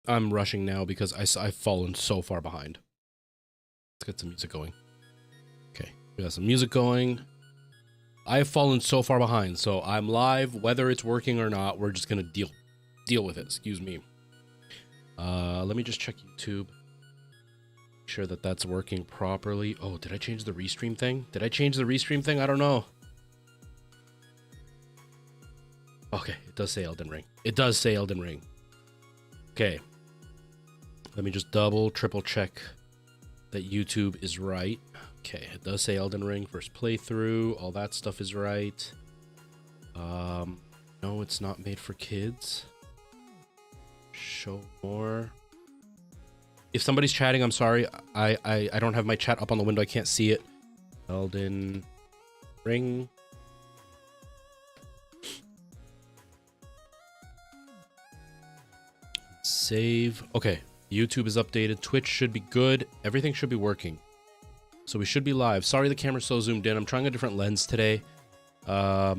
I'm rushing now because I've fallen so far behind. Let's get some music going. Okay, we got some music going. I have fallen so far behind, so I'm live. Whether it's working or not, we're just gonna deal with it. Excuse me. Let me just check YouTube. Make sure that that's working properly. Oh, did I change the restream thing? Did I change the restream thing? I don't know. Okay, it does say Elden Ring. It does say Elden Ring. Okay. Let me just double, triple check that YouTube is right. Okay, it does say Elden Ring, first playthrough, all that stuff is right. No, it's not made for kids. Show more. If somebody's chatting, I'm sorry. I don't have my chat up on the window, I can't see it. Elden Ring. Save. Okay, YouTube is updated. Twitch should be good. Everything should be working. So we should be live. Sorry the camera's so zoomed in. I'm trying a different lens today. I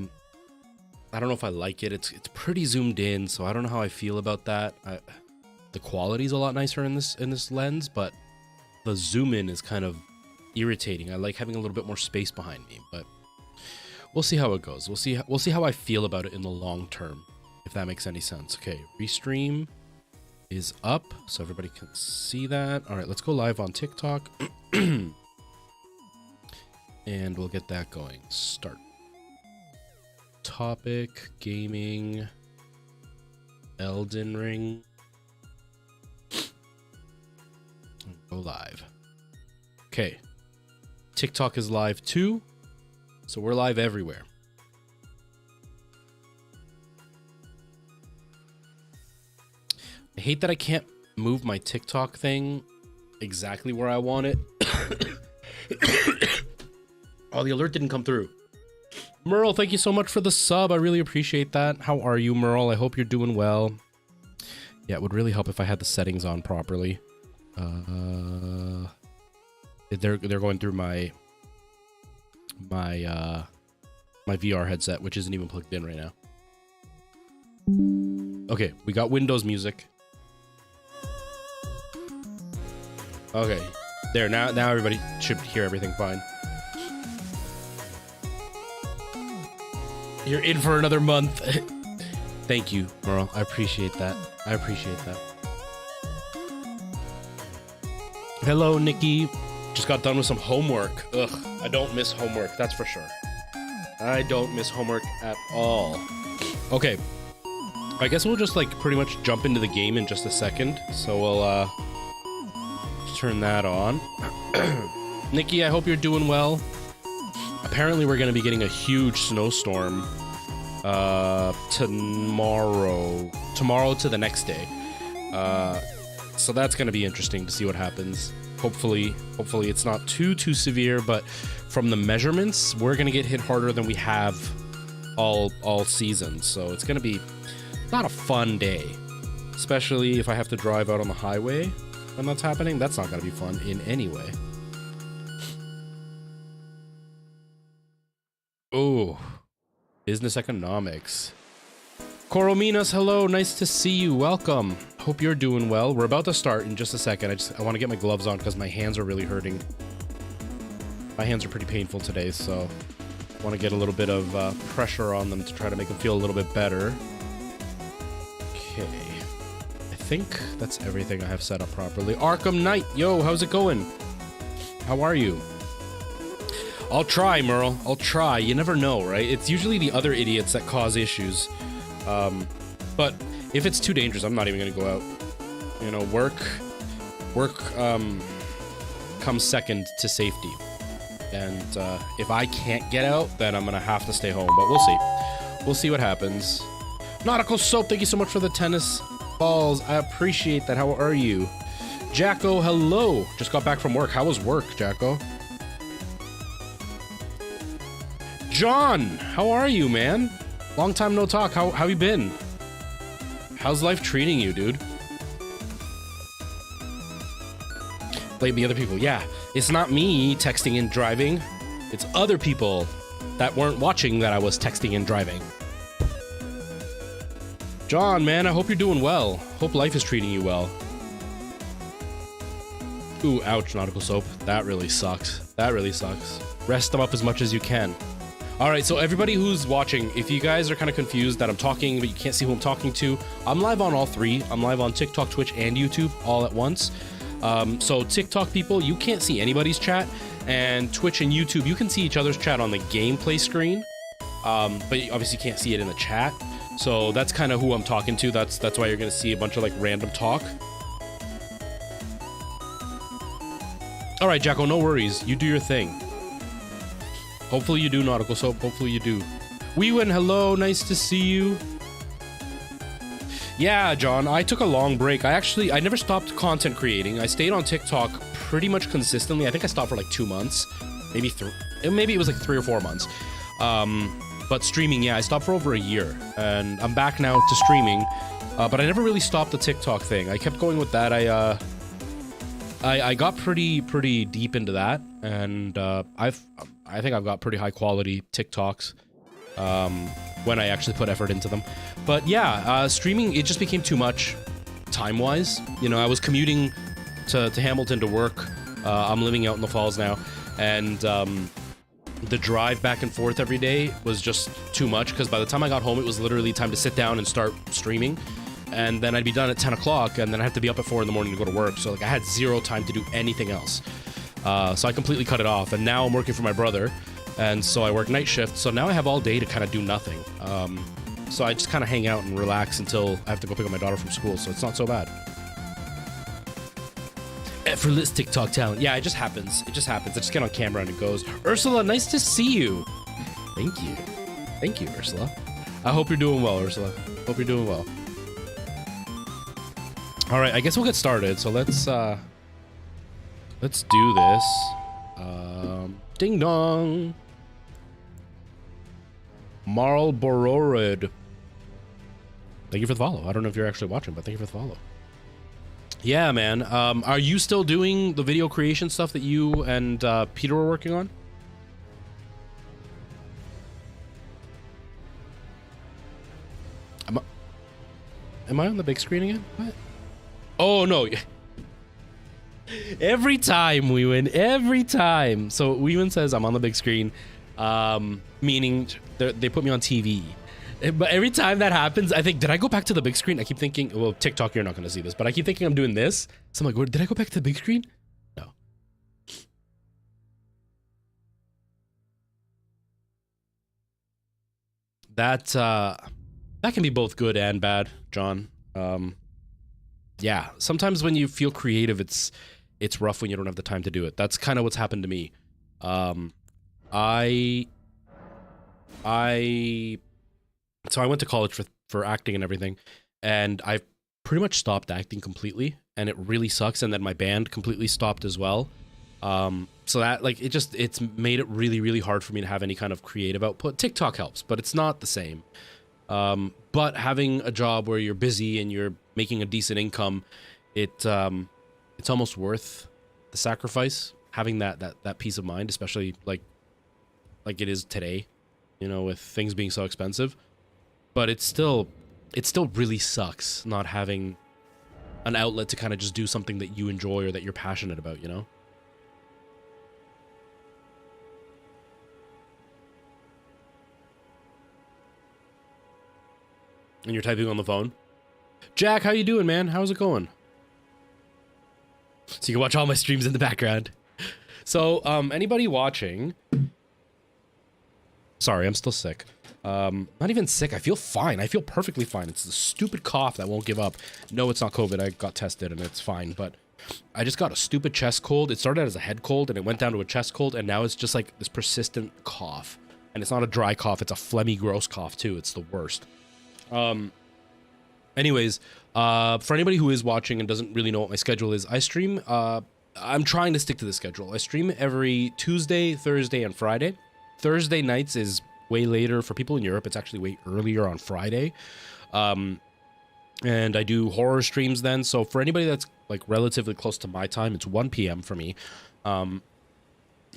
don't know if I like it. It's pretty zoomed in, so I don't know how I feel about that. The quality's a lot nicer in this lens, but the zoom in is kind of irritating. I like having a little bit more space behind me, but we'll see how it goes. We'll see how I feel about it in the long term, if that makes any sense. Okay, restream is up, so everybody can see that. All right, let's go live on TikTok. And we'll get that going. Start. Topic, gaming, Elden Ring. Go live. Okay. TikTok is live too, so we're live everywhere. I hate that I can't move my TikTok thing exactly where I want it. Oh, the alert didn't come through. Merle, thank you so much for the sub. I really appreciate that. How are you, Merle? I hope you're doing well. Yeah, it would really help if I had the settings on properly. They're going through my VR headset, which isn't even plugged in right now. Okay, we got Windows music. Okay, there, now everybody should hear everything fine. You're in for another month. Thank you, Merle. I appreciate that. I appreciate that. Hello, Nikki. Just got done with some homework. Ugh, I don't miss homework, that's for sure. I don't miss homework at all. Okay. I guess we'll just like pretty much jump into the game in just a second. So we'll turn that on. Nikki, I hope you're doing well. Apparently we're going to be getting a huge snowstorm tomorrow to the next day. So that's going to be interesting to see what happens. Hopefully it's not too severe, but from the measurements, we're going to get hit harder than we have all season. So it's going to be not a fun day, especially if I have to drive out on the highway when that's happening. That's not going to be fun in any way. Oh, business economics. Corominas, hello, nice to see you, welcome. Hope you're doing well. We're about to start in just a second. I want to get my gloves on because my hands are really hurting. My hands are pretty painful today, so I want to get a little bit of pressure on them to try to make them feel a little bit better. Okay, I think that's everything I have set up properly. Arkham Knight, yo, how's it going? How are you? I'll try, Merle. I'll try. You never know, right? It's usually the other idiots that cause issues. But if it's too dangerous, I'm not even going to go out. You know, work comes second to safety. And if I can't get out, then I'm going to have to stay home. But we'll see. We'll see what happens. Nautical Soap, thank you so much for the tennis balls. I appreciate that. How are you? Jacko, hello. Just got back from work. How was work, Jacko? John, how are you, man? Long time no talk. How you been? How's life treating you, dude? Blame the other people. Yeah, it's not me texting and driving. It's other people that weren't watching that I was texting and driving. John, man, I hope you're doing well. Hope life is treating you well. Ooh, ouch, nautical soap. That really sucks. That really sucks. Rest them up as much as you can. All right, so everybody who's watching, if you guys are kind of confused that I'm talking, but you can't see who I'm talking to, I'm live on all three. I'm live on TikTok, Twitch, and YouTube all at once. So TikTok people, you can't see anybody's chat, and Twitch and YouTube, you can see each other's chat on the gameplay screen, but you obviously can't see it in the chat. So that's kind of who I'm talking to. That's why you're gonna see a bunch of like random talk. All right, Jacko, no worries. You do your thing. Hopefully you do, Nautical Soap. Hopefully you do. Weewin, hello. Nice to see you. Yeah, John, I took a long break. I never stopped content creating. I stayed on TikTok pretty much consistently. I think I stopped for like 2 months. Maybe it was like 3 or 4 months. But streaming, yeah, I stopped for over a year. And I'm back now to streaming. But I never really stopped the TikTok thing. I kept going with that. I got pretty deep into that, and I think I've got pretty high quality TikToks when I actually put effort into them. But yeah, streaming, it just became too much time-wise. You know, I was commuting to Hamilton to work. I'm living out in the Falls now, and the drive back and forth every day was just too much, because by the time I got home, it was literally time to sit down and start streaming. And then I'd be done at 10 o'clock, and then I have to be up at 4 in the morning to go to work. So like I had zero time to do anything else. So I completely cut it off, and now I'm working for my brother, and so I work night shift. So now I have all day to kind of do nothing. So I just kind of hang out and relax until I have to go pick up my daughter from school. So it's not so bad. Effortless TikTok talent. Yeah, it just happens. It just happens. I just get on camera and it goes. Ursula, nice to see you. Thank you. Thank you, Ursula. I hope you're doing well, Ursula. Hope you're doing well. All right, I guess we'll get started. So let's do this. Ding dong. Marlborough. Thank you for the follow. I don't know if you're actually watching, but thank you for the follow. Yeah, man. Are you still doing the video creation stuff that you and Peter were working on? Am I on the big screen again? What? Oh, no. Every time we win, every time. So Weewin says I'm on the big screen, meaning they put me on TV. But every time that happens, I think, did I go back to the big screen? I keep thinking, well, TikTok, you're not going to see this, but I keep thinking I'm doing this. So I'm like, did I go back to the big screen? No. That can be both good and bad, John. Yeah, sometimes when you feel creative, it's rough when you don't have the time to do it. That's kind of what's happened to me. So I went to college for acting and everything, and I've pretty much stopped acting completely, and it really sucks. And then my band completely stopped as well. So that, like, it's made it really, really hard for me to have any kind of creative output. TikTok helps, but it's not the same. But having a job where you're busy and you're making a decent income, it's almost worth the sacrifice, having that peace of mind, especially like it is today, you know, with things being so expensive. But it still really sucks not having an outlet to kind of just do something that you enjoy or that you're passionate about, you know? And you're typing on the phone. Jack, how you doing, man? How's it going? So you can watch all my streams in the background. So, anybody watching... Sorry, I'm still sick. Not even sick. I feel fine. I feel perfectly fine. It's the stupid cough that won't give up. No, it's not COVID. I got tested and it's fine. But I just got a stupid chest cold. It started as a head cold and it went down to a chest cold. And now it's just like this persistent cough. And it's not a dry cough. It's a phlegmy, gross cough too. It's the worst. Anyways, for anybody who is watching and doesn't really know what my schedule is, I stream, I'm trying to stick to the schedule. I stream every Tuesday, Thursday, and Friday. Thursday nights is way later. For people in Europe, it's actually way earlier on Friday. And I do horror streams then. So for anybody that's like relatively close to my time, it's 1 p.m. for me.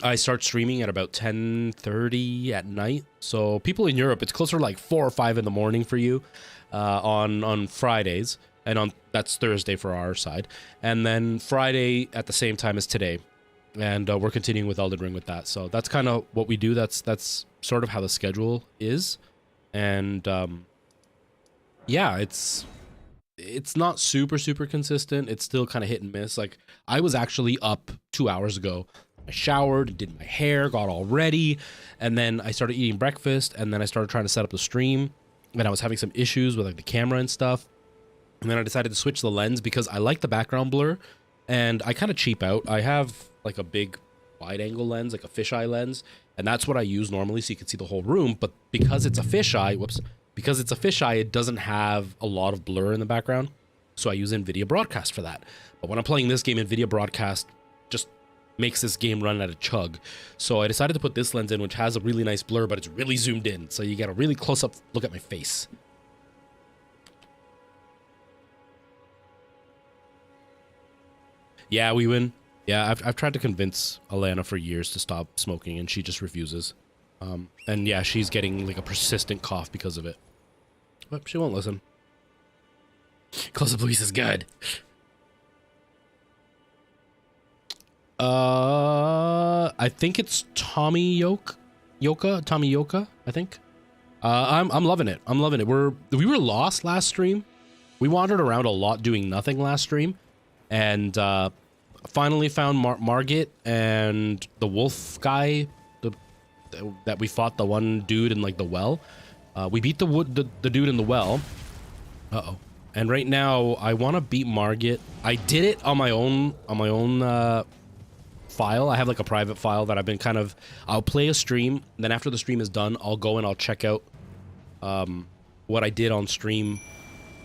I start streaming at about 10:30 at night. So people in Europe, it's closer to like 4 or 5 in the morning for you. on Fridays, and that's Thursday for our side, and then Friday at the same time as today, and we're continuing with Elden Ring with that. So that's kind of what we do. That's sort of how the schedule is, and yeah, it's not super consistent. It's still kind of hit and miss. Like, I was actually up 2 hours ago. I showered, did my hair, got all ready, and then I started eating breakfast, and then I started trying to set up the stream, and I was having some issues with like the camera and stuff. And then I decided to switch the lens because I like the background blur, and I kind of cheap out. I have like a big wide angle lens, like a fisheye lens, and that's what I use normally so you can see the whole room. But because it's a fisheye, because it's a fisheye, it doesn't have a lot of blur in the background. So I use NVIDIA Broadcast for that. But when I'm playing this game, NVIDIA Broadcast just makes this game run at a chug. So I decided to put this lens in, which has a really nice blur, but it's really zoomed in. So you get a really close-up look at my face. Yeah, we win. Yeah, I've tried to convince Alana for years to stop smoking, and she just refuses. And yeah, she's getting like a persistent cough because of it. But she won't listen. Close-up Luis is good. I think it's Tommy Yoka, I think. I'm loving it. I'm loving it. We were lost last stream. We wandered around a lot doing nothing last stream, and finally found Margit and the wolf guy that we fought, the one dude in like the well. We beat the dude in the well. Uh-oh. And right now I want to beat Margit. I did it on my own file. I have like a private file that I've been I'll play a stream, and then after the stream is done, I'll go and I'll check out what I did on stream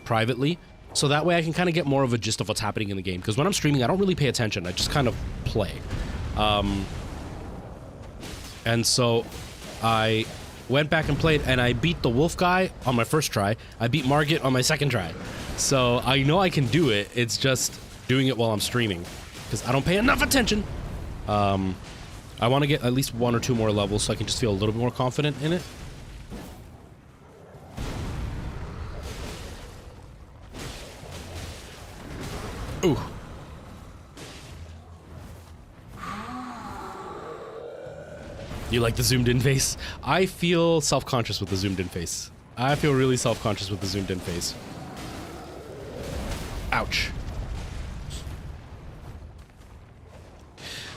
privately. So that way I can kind of get more of a gist of what's happening in the game. Because when I'm streaming, I don't really pay attention. I just kind of play. And so I went back and played, and I beat the wolf guy on my first try. I beat Margit on my second try. So I know I can do it. It's just doing it while I'm streaming, because I don't pay enough attention. I want to get at least 1 or 2 more levels so I can just feel a little bit more confident in it. Ooh. You like the zoomed in face? I feel self-conscious with the zoomed in face. I feel really self-conscious with the zoomed in face. Ouch.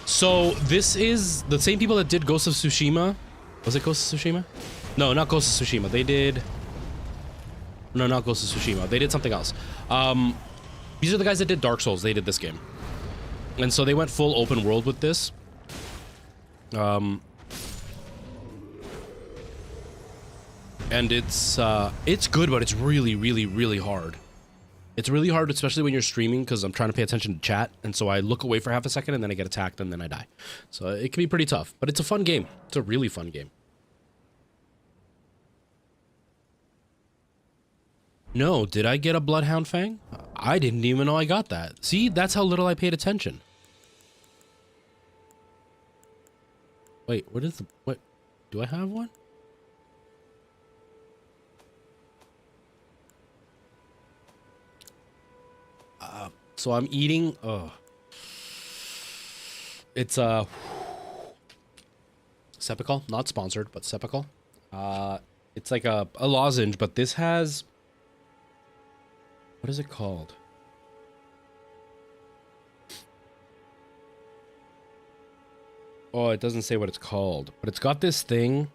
So this is the same people that did Ghost of Tsushima. Was it Ghost of Tsushima? No, not Ghost of Tsushima. They did... No, not Ghost of Tsushima. They did something else. These are the guys that did Dark Souls. They did this game. And so they went full open world with this. And it's good, but it's really hard. It's really hard, especially when you're streaming, because I'm trying to pay attention to chat, and so I look away for half a second, and then I get attacked, and then I die. So it can be pretty tough, but it's a fun game. It's a really fun game. No, did I get a Bloodhound Fang? I didn't even know I got that. See, that's how little I paid attention. Wait, what? Do I have one? So I'm eating, it's Sepicol, not sponsored, but Sepicol. It's like a lozenge, but this has, what is it called? Oh, it doesn't say what it's called, but it's got this thing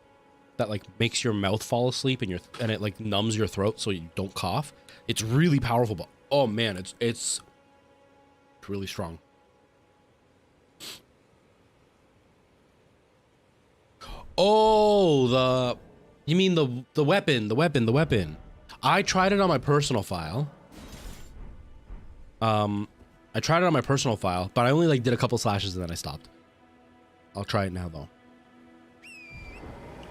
that like makes your mouth fall asleep and it like numbs your throat so you don't cough. It's really powerful, but oh man, it's really strong. Oh, you mean the weapon. I tried it on my personal file. I tried it on my personal file, but I only like did a couple slashes and then I stopped. I'll try it now though.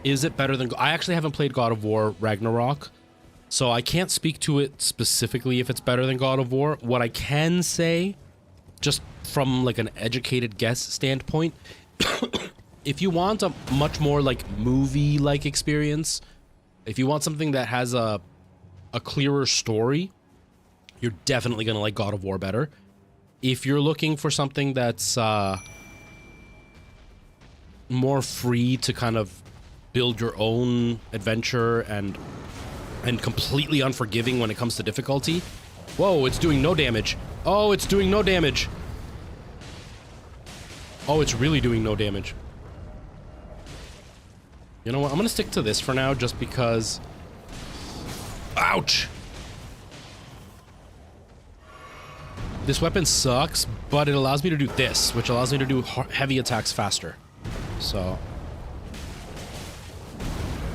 Is it better than... I actually haven't played God of War Ragnarok, so I can't speak to it specifically if it's better than God of War. What I can say, just from like an educated guess standpoint, if you want a much more like movie-like experience, if you want something that has a a clearer story, you're definitely going to like God of War better. If you're looking for something that's more free to kind of build your own adventure and completely unforgiving when it comes to difficulty. Whoa, it's doing no damage. Oh, it's doing no damage. Oh, it's really doing no damage. You know what? I'm gonna stick to this for now just because... Ouch! This weapon sucks, but it allows me to do this, which allows me to do heavy attacks faster. So...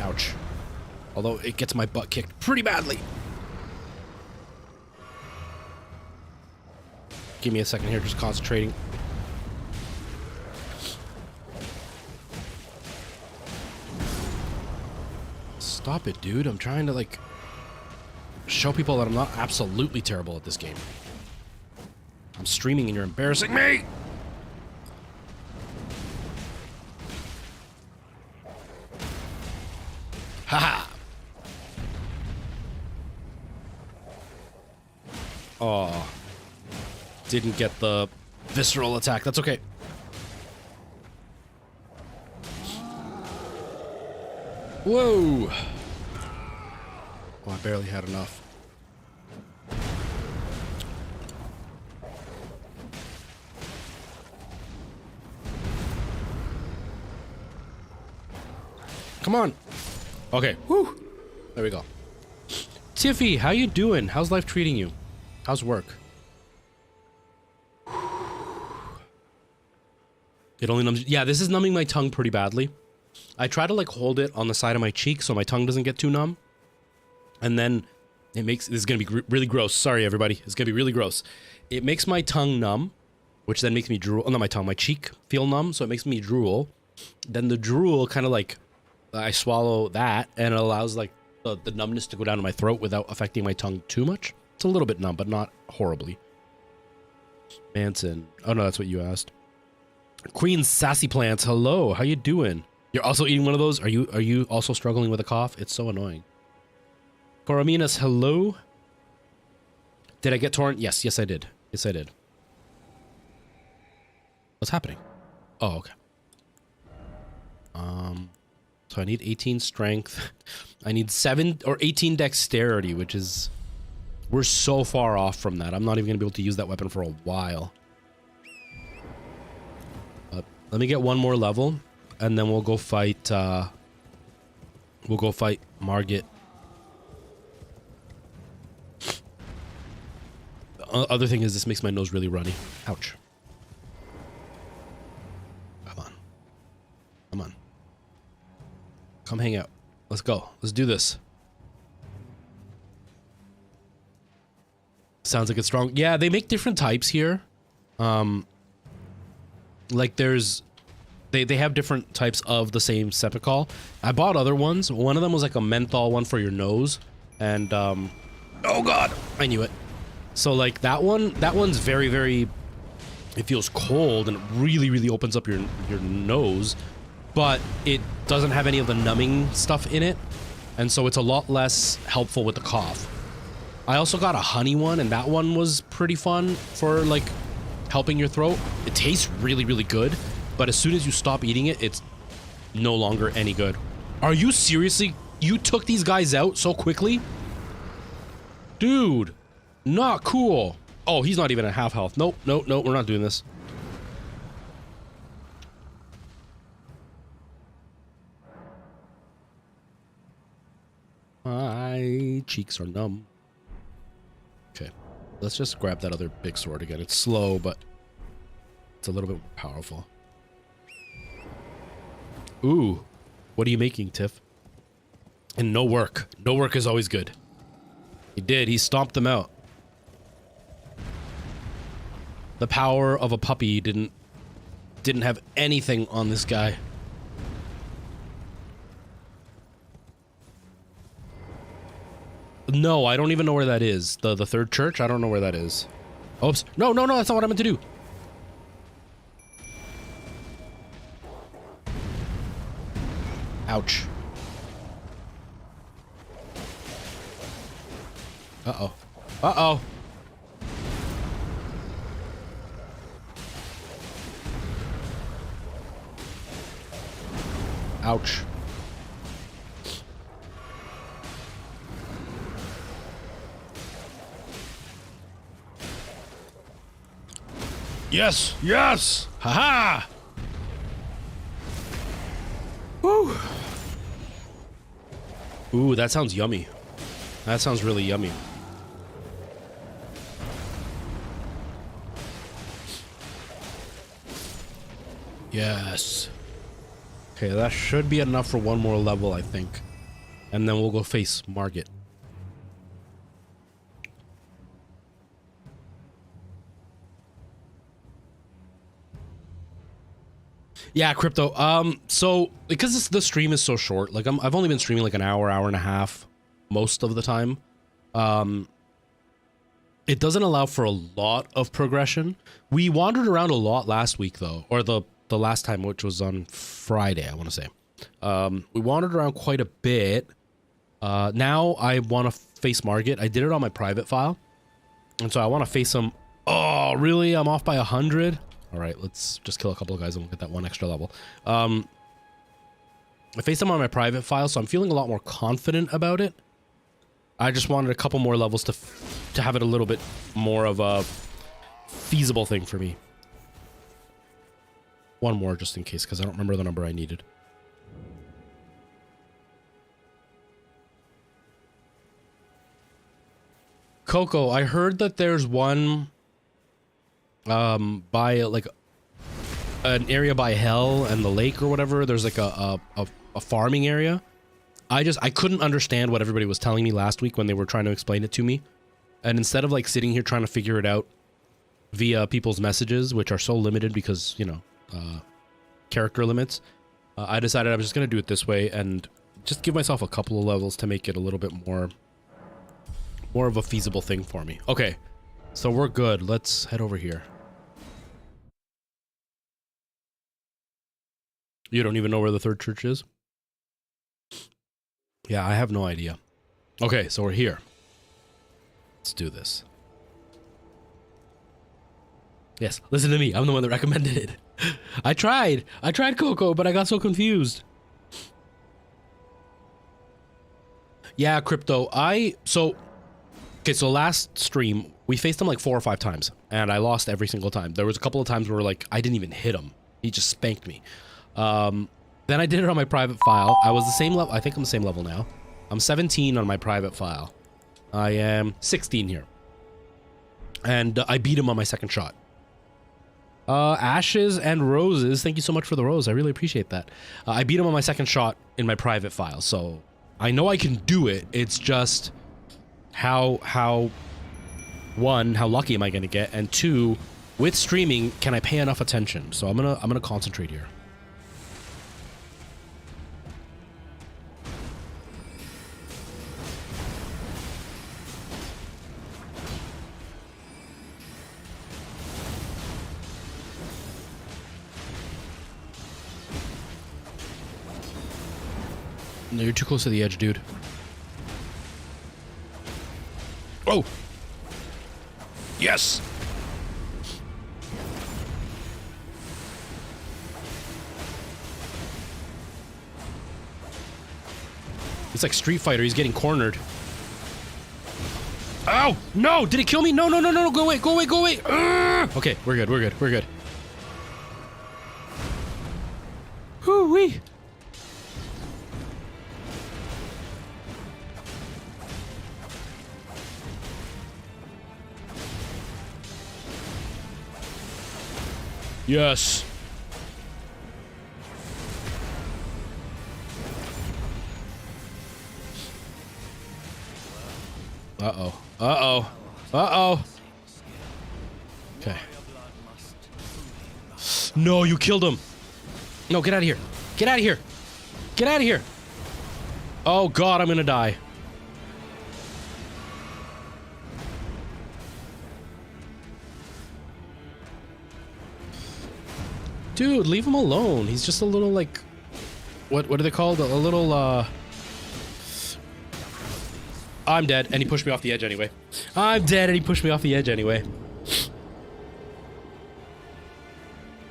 Ouch. Although it gets my butt kicked pretty badly. Give me a second here, just concentrating. Stop it, dude. I'm trying to, like, show people that I'm not absolutely terrible at this game. I'm streaming and you're embarrassing me! Haha! Oh. Didn't get the visceral attack. That's okay. Whoa! Oh, I barely had enough. Come on. Okay. Whew. There we go. Tiffy, how you doing? How's life treating you? How's work? It only numbs... Yeah, this is numbing my tongue pretty badly. I try to, like, hold it on the side of my cheek so my tongue doesn't get too numb. And then it makes... This is going to be really gross. Sorry, everybody. It's going to be really gross. It makes my tongue numb, which then makes me drool... Oh, not my tongue. My cheek feel numb, so it makes me drool. Then the drool kind of, like... I swallow that, and it allows, like, the numbness to go down to my throat without affecting my tongue too much. It's a little bit numb, but not horribly. Manson. Oh, no, that's what you asked. Queen Sassy Plants, hello. How you doing? You're also eating one of those? Are you also struggling with a cough? It's so annoying. Coraminas, hello. Did I get torrent? Yes, I did. Yes, I did. What's happening? Oh, okay. So I need 18 strength. I need 7 or 18 dexterity, which is... We're so far off from that. I'm not even going to be able to use that weapon for a while. Let me get one more level, and then we'll go fight, Margit. Other thing is, this makes my nose really runny. Ouch. Come on. Come on. Come hang out. Let's go. Let's do this. Sounds like it's strong. Yeah, they make different types here. Like there's... They have different types of the same Sepikal. I bought other ones. One of them was like a menthol one for your nose. And, oh god! I knew it. So like that one's very, very... It feels cold and it really, really opens up your nose. But it doesn't have any of the numbing stuff in it. And so it's a lot less helpful with the cough. I also got a honey one, and that one was pretty fun for like helping your throat. It tastes really, really good. But as soon as you stop eating it, it's no longer any good. Are you seriously? You took these guys out so quickly? Dude, not cool. Oh, he's not even at half health. Nope, nope, nope, we're not doing this. My cheeks are numb. Okay, let's just grab that other big sword again. It's slow, but it's a little bit more powerful. Ooh, what are you making, Tiff? And no work. No work is always good. He did. He stomped them out. The power of a puppy didn't have anything on this guy. No, I don't even know where that is. The third church? I don't know where that is. Oops. No, no, no, that's not what I meant to do. Ouch. Uh-oh. Uh-oh. Ouch. Yes! Yes! Haha! Woo! Ooh, that sounds yummy. That sounds really yummy. Yes. Okay, that should be enough for one more level, I think. And then we'll go face Margit. Yeah, Crypto. So because the stream is so short, like I've only been streaming like an hour, hour and a half most of the time. It doesn't allow for a lot of progression. We wandered around a lot last week though, or the last time, which was on Friday, I want to say. We wandered around quite a bit. Now I want to face Margit. I did it on my private file, and so I want to face him. Oh, really? I'm off by 100. All right, let's just kill a couple of guys and we'll get that one extra level. I faced him on my private file, so I'm feeling a lot more confident about it. I just wanted a couple more levels to have it a little bit more of a feasible thing for me. One more just in case, because I don't remember the number I needed. Coco, I heard that there's one by like an area by Hell and the lake or whatever. There's like a farming area. I couldn't understand what everybody was telling me last week when they were trying to explain it to me. And instead of like sitting here trying to figure it out via people's messages, which are so limited because, you know, character limits, I decided I was just going to do it this way and just give myself a couple of levels to make it a little bit more of a feasible thing for me. Okay, so we're good. Let's head over here. You don't even know where the third church is? Yeah, I have no idea. Okay, so we're here. Let's do this. Yes, listen to me. I'm the one that recommended it. I tried Coco, but I got so confused. Yeah, Crypto. Okay, so last stream, we faced him like 4 or 5 times, and I lost every single time. There was a couple of times where like I didn't even hit him. He just spanked me. Then I did it on my private file. I was the same level. I think I'm the same level now. I'm 17 on my private file. I am 16 here. And I beat him on my second shot. Ashes and roses. Thank you so much for the rose. I really appreciate that. I beat him on my second shot in my private file. So I know I can do it. It's just how one, how lucky am I going to get? And two, with streaming, can I pay enough attention? So I'm gonna concentrate here. No, you're too close to the edge, dude. Oh! Yes! It's like Street Fighter, he's getting cornered. Ow! No! Did it kill me? No, no, no, no, go away, go away, go away! Okay, we're good, we're good, we're good. Whoo-wee! Yes. Uh-oh. Uh-oh. Uh-oh. Okay. No, you killed him. No, get out of here. Get out of here. Get out of here. Oh, God, I'm gonna die. Dude, leave him alone. He's just a little, like... What are they called? A little, I'm dead, and he pushed me off the edge anyway. I'm dead, and he pushed me off the edge anyway.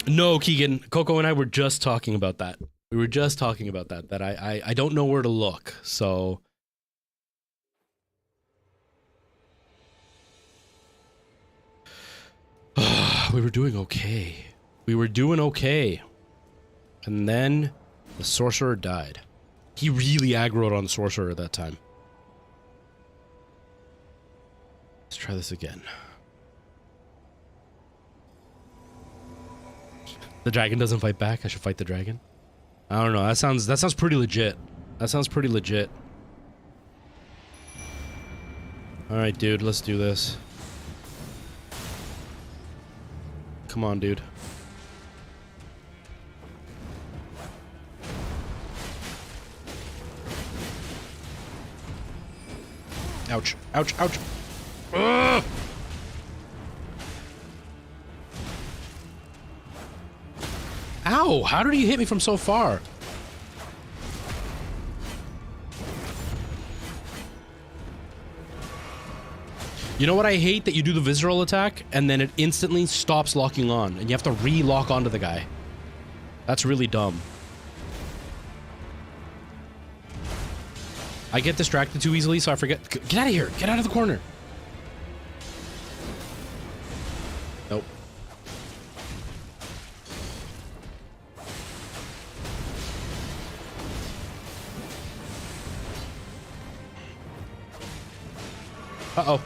No, Keegan. Coco and I were just talking about that. We were just talking about that. That I don't know where to look, so... we were doing okay. We were doing okay. And then the sorcerer died. He really aggroed on the sorcerer that time. Let's try this again. The dragon doesn't fight back. I should fight the dragon. I don't know. That sounds pretty legit. That sounds pretty legit. All right, dude. Let's do this. Come on, dude. Ouch. Ouch. Ouch. Ugh! Ow! How did he hit me from so far? You know what I hate? That you do the visceral attack and then it instantly stops locking on and you have to re-lock onto the guy. That's really dumb. I get distracted too easily, so I forget. Get out of here! Get out of the corner! Nope. Uh-oh.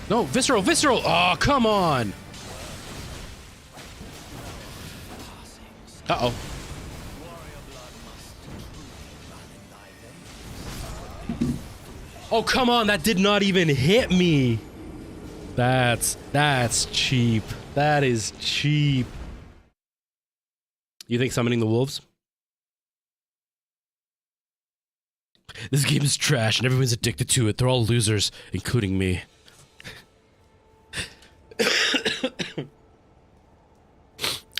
No, visceral, visceral! Oh, come on! Uh-oh. Oh, come on, that did not even hit me! That's cheap. That is cheap. You think summoning the wolves? This game is trash and everyone's addicted to it. They're all losers, including me.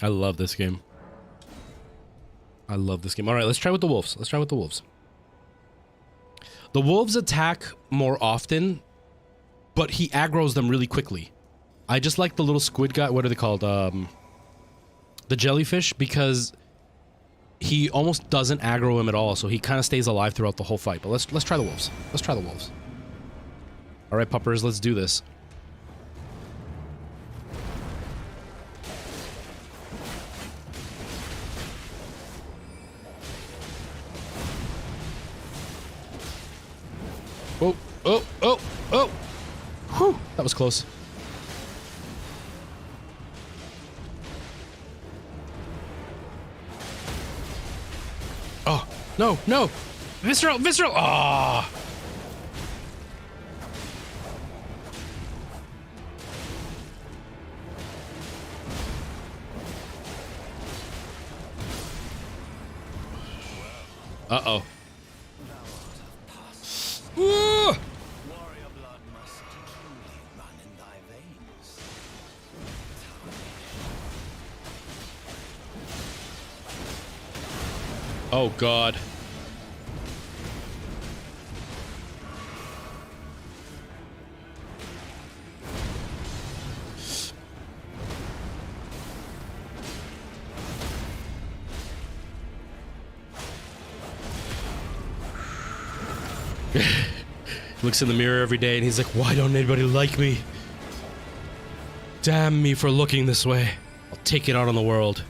I love this game. I love this game. All right, let's try with the wolves. Let's try with the wolves. The wolves attack more often, but he aggroes them really quickly. I just like the little squid guy. What are they called? The jellyfish, because he almost doesn't aggro him at all, so he kind of stays alive throughout the whole fight. But let's try the wolves. Let's try the wolves. All right, puppers, let's do this. Oh, oh, oh, oh! Whew, that was close. Oh, no, no! Visceral, visceral! Ah! Uh-oh. Oh God. Looks in the mirror every day and he's like, why don't anybody like me? Damn me for looking this way. I'll take it out on the world.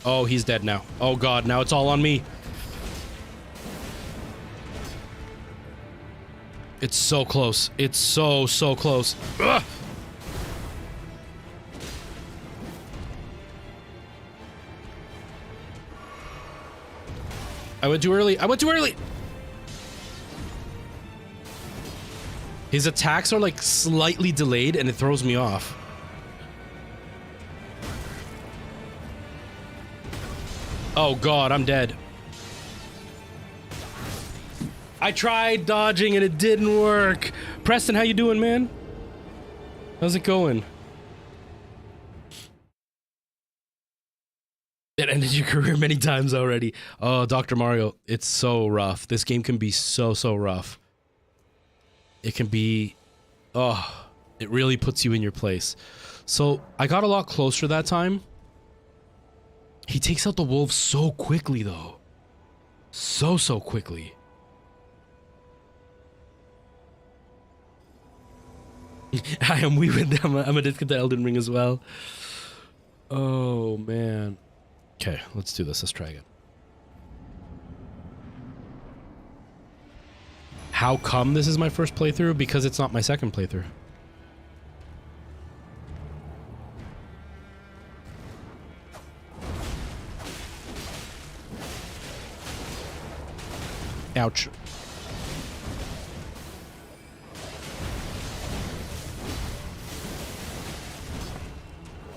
Oh, he's dead now. Oh God, now it's all on me. It's so close. It's so close. Ugh! I went too early. I went too early. His attacks are like slightly delayed and it throws me off. Oh God, I'm dead. I tried dodging and it didn't work. Preston, how you doing, man? How's it going? ended your career many times already. Oh, Dr. Mario, it's so rough. This game can be so rough. It can be, oh, it really puts you in your place. So I got a lot closer that time. He takes out the wolves so quickly though. So quickly. I am we with them. I'm addicted to Elden Ring as well. Oh man. Okay, let's do this. Let's try again. How come this is my first playthrough? Because it's not my second playthrough. Ouch.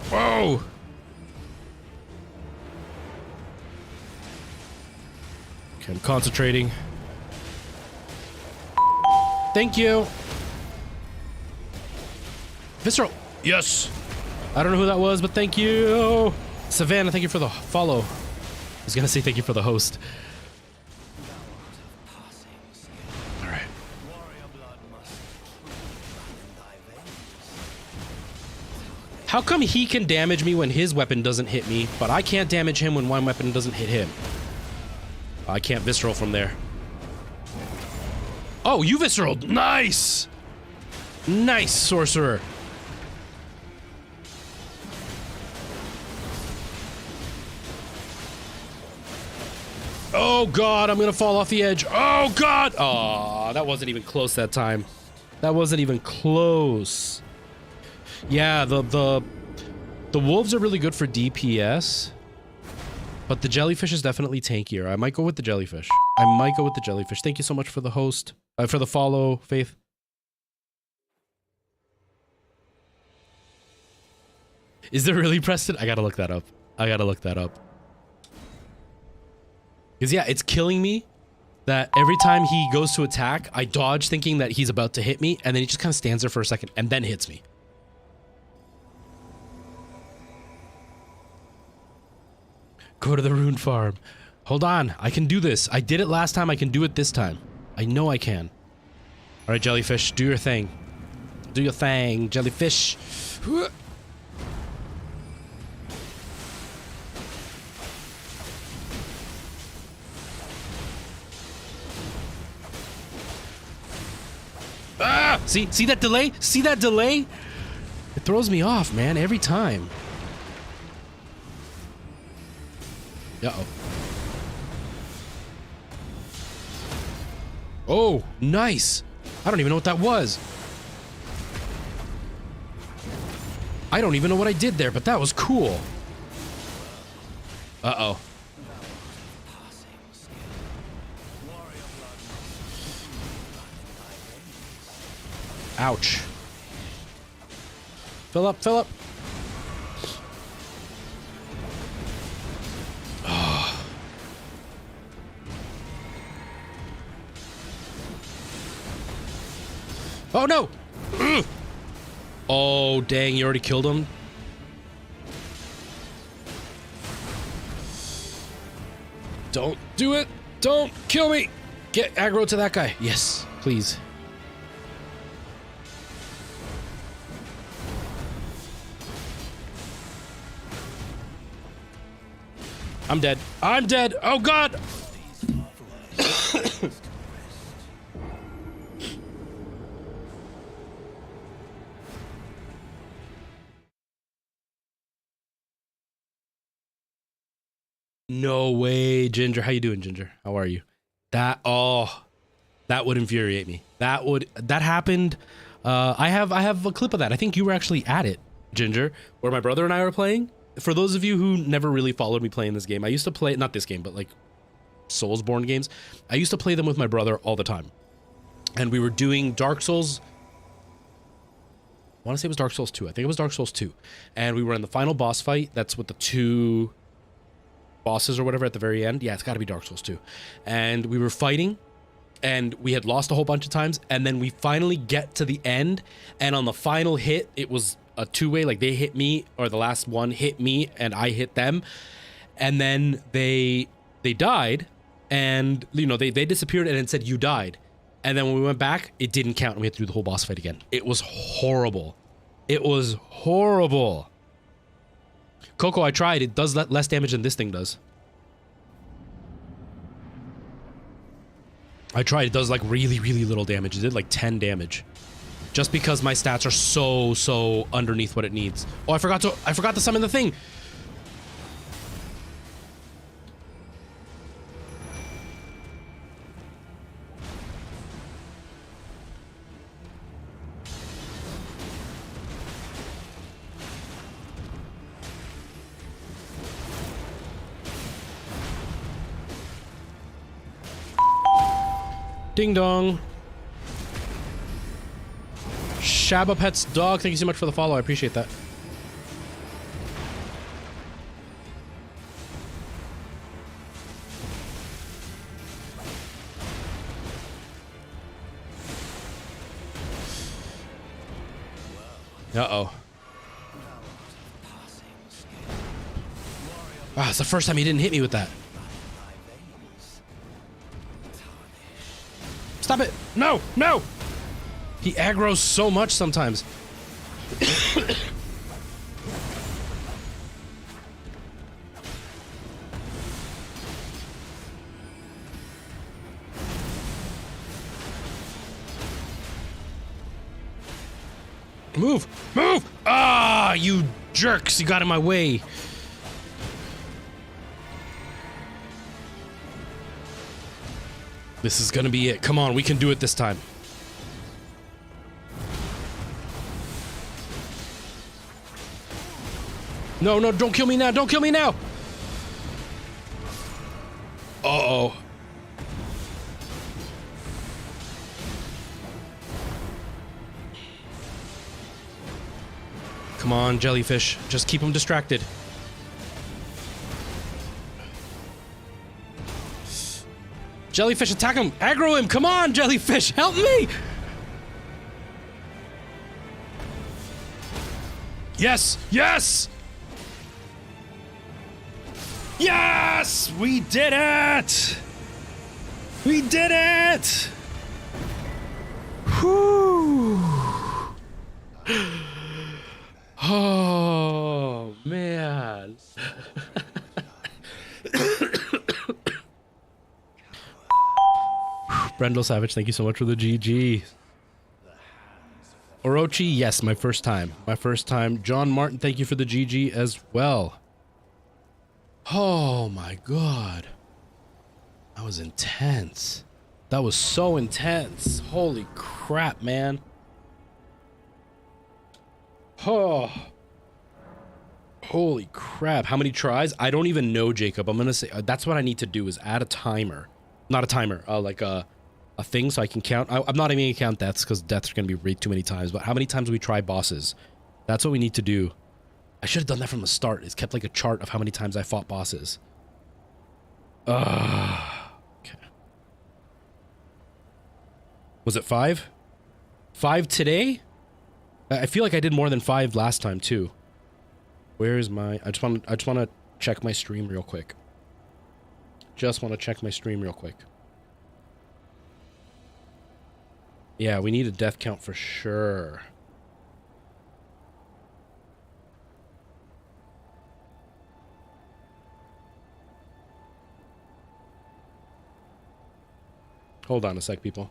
Whoa! Okay, I'm concentrating. Thank you. Visceral. Yes. I don't know who that was, but thank you. Savannah, thank you for the follow. I was gonna say thank you for the host. All right. How come he can damage me when his weapon doesn't hit me, but I can't damage him when my weapon doesn't hit him? I can't visceral from there. Oh, you visceraled. Nice. Nice, sorcerer. Oh god, I'm gonna fall off the edge. Oh god. Oh, that wasn't even close that time. That wasn't even close. Yeah, the wolves are really good for DPS, but the jellyfish is definitely tankier. I might go with the jellyfish. Thank you so much for the host, for the follow, Faith. Is there really, Preston? I gotta look that up. Because yeah, it's killing me that every time he goes to attack, I dodge thinking that he's about to hit me, and then he just kind of stands there for a second and then hits me. Go to the rune farm. Hold on, I can do this. I did it last time, I can do it this time. I know I can. All right, jellyfish, do your thing. Do your thing, jellyfish. Ah! See that delay? See that delay? It throws me off, man, every time. Uh-oh. Oh, nice. I don't even know what that was. I don't even know what I did there, but that was cool. Uh-oh. Ouch. Fill up, fill up. Oh no! Ugh. Oh dang, you already killed him? Don't do it! Don't kill me! Get aggro to that guy. Yes, please. I'm dead. I'm dead! Oh god! No way, Ginger. How you doing, Ginger? How are you? That would infuriate me. That happened. I have a clip of that. I think you were actually at it, Ginger, where my brother and I were playing. For those of you who never really followed me playing this game, I used to play, not this game, but like Soulsborne games. I used to play them with my brother all the time. And we were doing Dark Souls. I want to say it was Dark Souls 2. I think it was Dark Souls 2. And we were in the final boss fight. That's with the 2 bosses or whatever at the very end. Yeah, it's got to be Dark Souls 2. And we were fighting, and we had lost a whole bunch of times, and then we finally get to the end, and on the final hit, it was a two-way, like they hit me, or the last one hit me, and I hit them, and then they died, and you know they disappeared, and it said you died, and then when we went back, it didn't count, and we had to do the whole boss fight again. It was horrible. It was horrible. Coco, I tried. It does less damage than this thing does. I tried. It does like really, really little damage. It did like 10 damage. Just because my stats are so underneath what it needs. Oh, I forgot to summon the thing. Ding dong. Shabba Pet's dog, thank you so much for the follow. I appreciate that. Uh-oh. Wow, it's the first time he didn't hit me with that. Stop it! No! No! He aggroes so much sometimes. Move! Move! Ah, you jerks! You got in my way. This is gonna be it. Come on, we can do it this time. No, no, don't kill me now. Don't kill me now. Uh-oh. Come on, jellyfish. Just keep him distracted. Jellyfish, attack him! Aggro him! Come on, jellyfish! Help me! Yes! Yes! Yes! We did it! We did it! Whew! Oh, man. Brendel Savage, thank you so much for the GG. Orochi, yes, my first time. My first time. John Martin, thank you for the GG as well. Oh my god. That was intense. That was so intense. Holy crap, man. Oh. Holy crap. How many tries? I don't even know, Jacob. I'm gonna say, that's what I need to do is add a timer. Not a timer, like a thing so I can count. I'm not even gonna count deaths because deaths are gonna be way too many times, but how many times we try bosses? That's what we need to do. I should have done that from the start. It's kept like a chart of how many times I fought bosses. Okay. Was it 5? 5 today? I feel like I did more than 5 last time too. Where is my... I just want to check my stream real quick. Just want to check my stream real quick. Yeah, we need a death count for sure. Hold on a sec, people.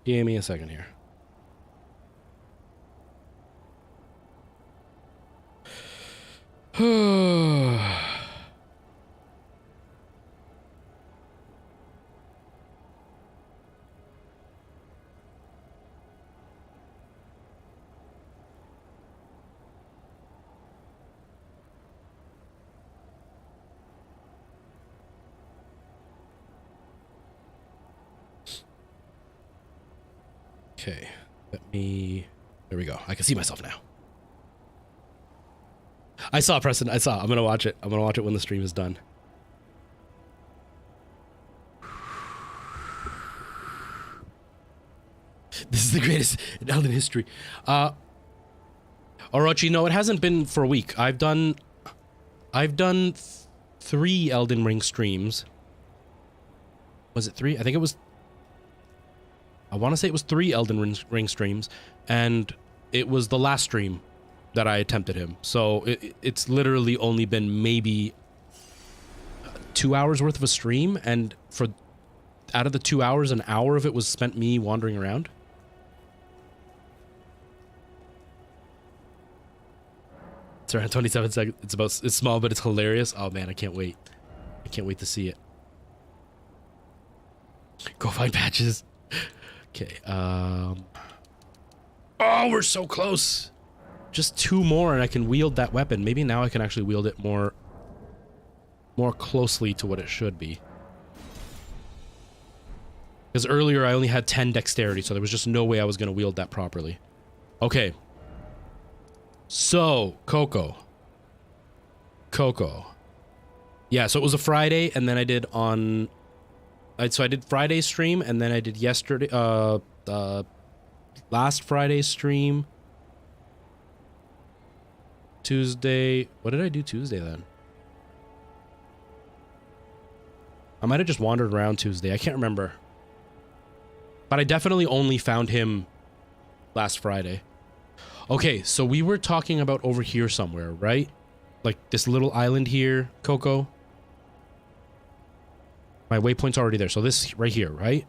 Give me a second here. Okay, let me... There we go. I can see myself now. I saw, Preston. I saw. I'm gonna watch it. I'm gonna watch it when the stream is done. This is the greatest is in Elden history. Orochi, no, it hasn't been for a week. I've done 3 Elden Ring streams. Was it 3? I think it was... I want to say it was 3 Elden Ring streams, and it was the last stream that I attempted him. So it's literally only been maybe 2 hours worth of a stream, and for out of the 2 hours, an hour of it was spent me wandering around. It's around 27 seconds. It's small, but it's hilarious. Oh man, I can't wait. I can't wait to see it. Go find patches. Okay. Oh, we're so close. Just 2 more and I can wield that weapon. Maybe now I can actually wield it more closely to what it should be. Because earlier I only had 10 dexterity, so there was just no way I was going to wield that properly. Okay. So, Coco. Yeah, so it was a Friday, and then I did on... So I did Friday's stream, and then I did yesterday... last Friday's stream. Tuesday... What did I do Tuesday, then? I might have just wandered around Tuesday. I can't remember. But I definitely only found him last Friday. Okay, so we were talking about over here somewhere, right? Like this little island here, Coco. My waypoint's already there. So this right here, right?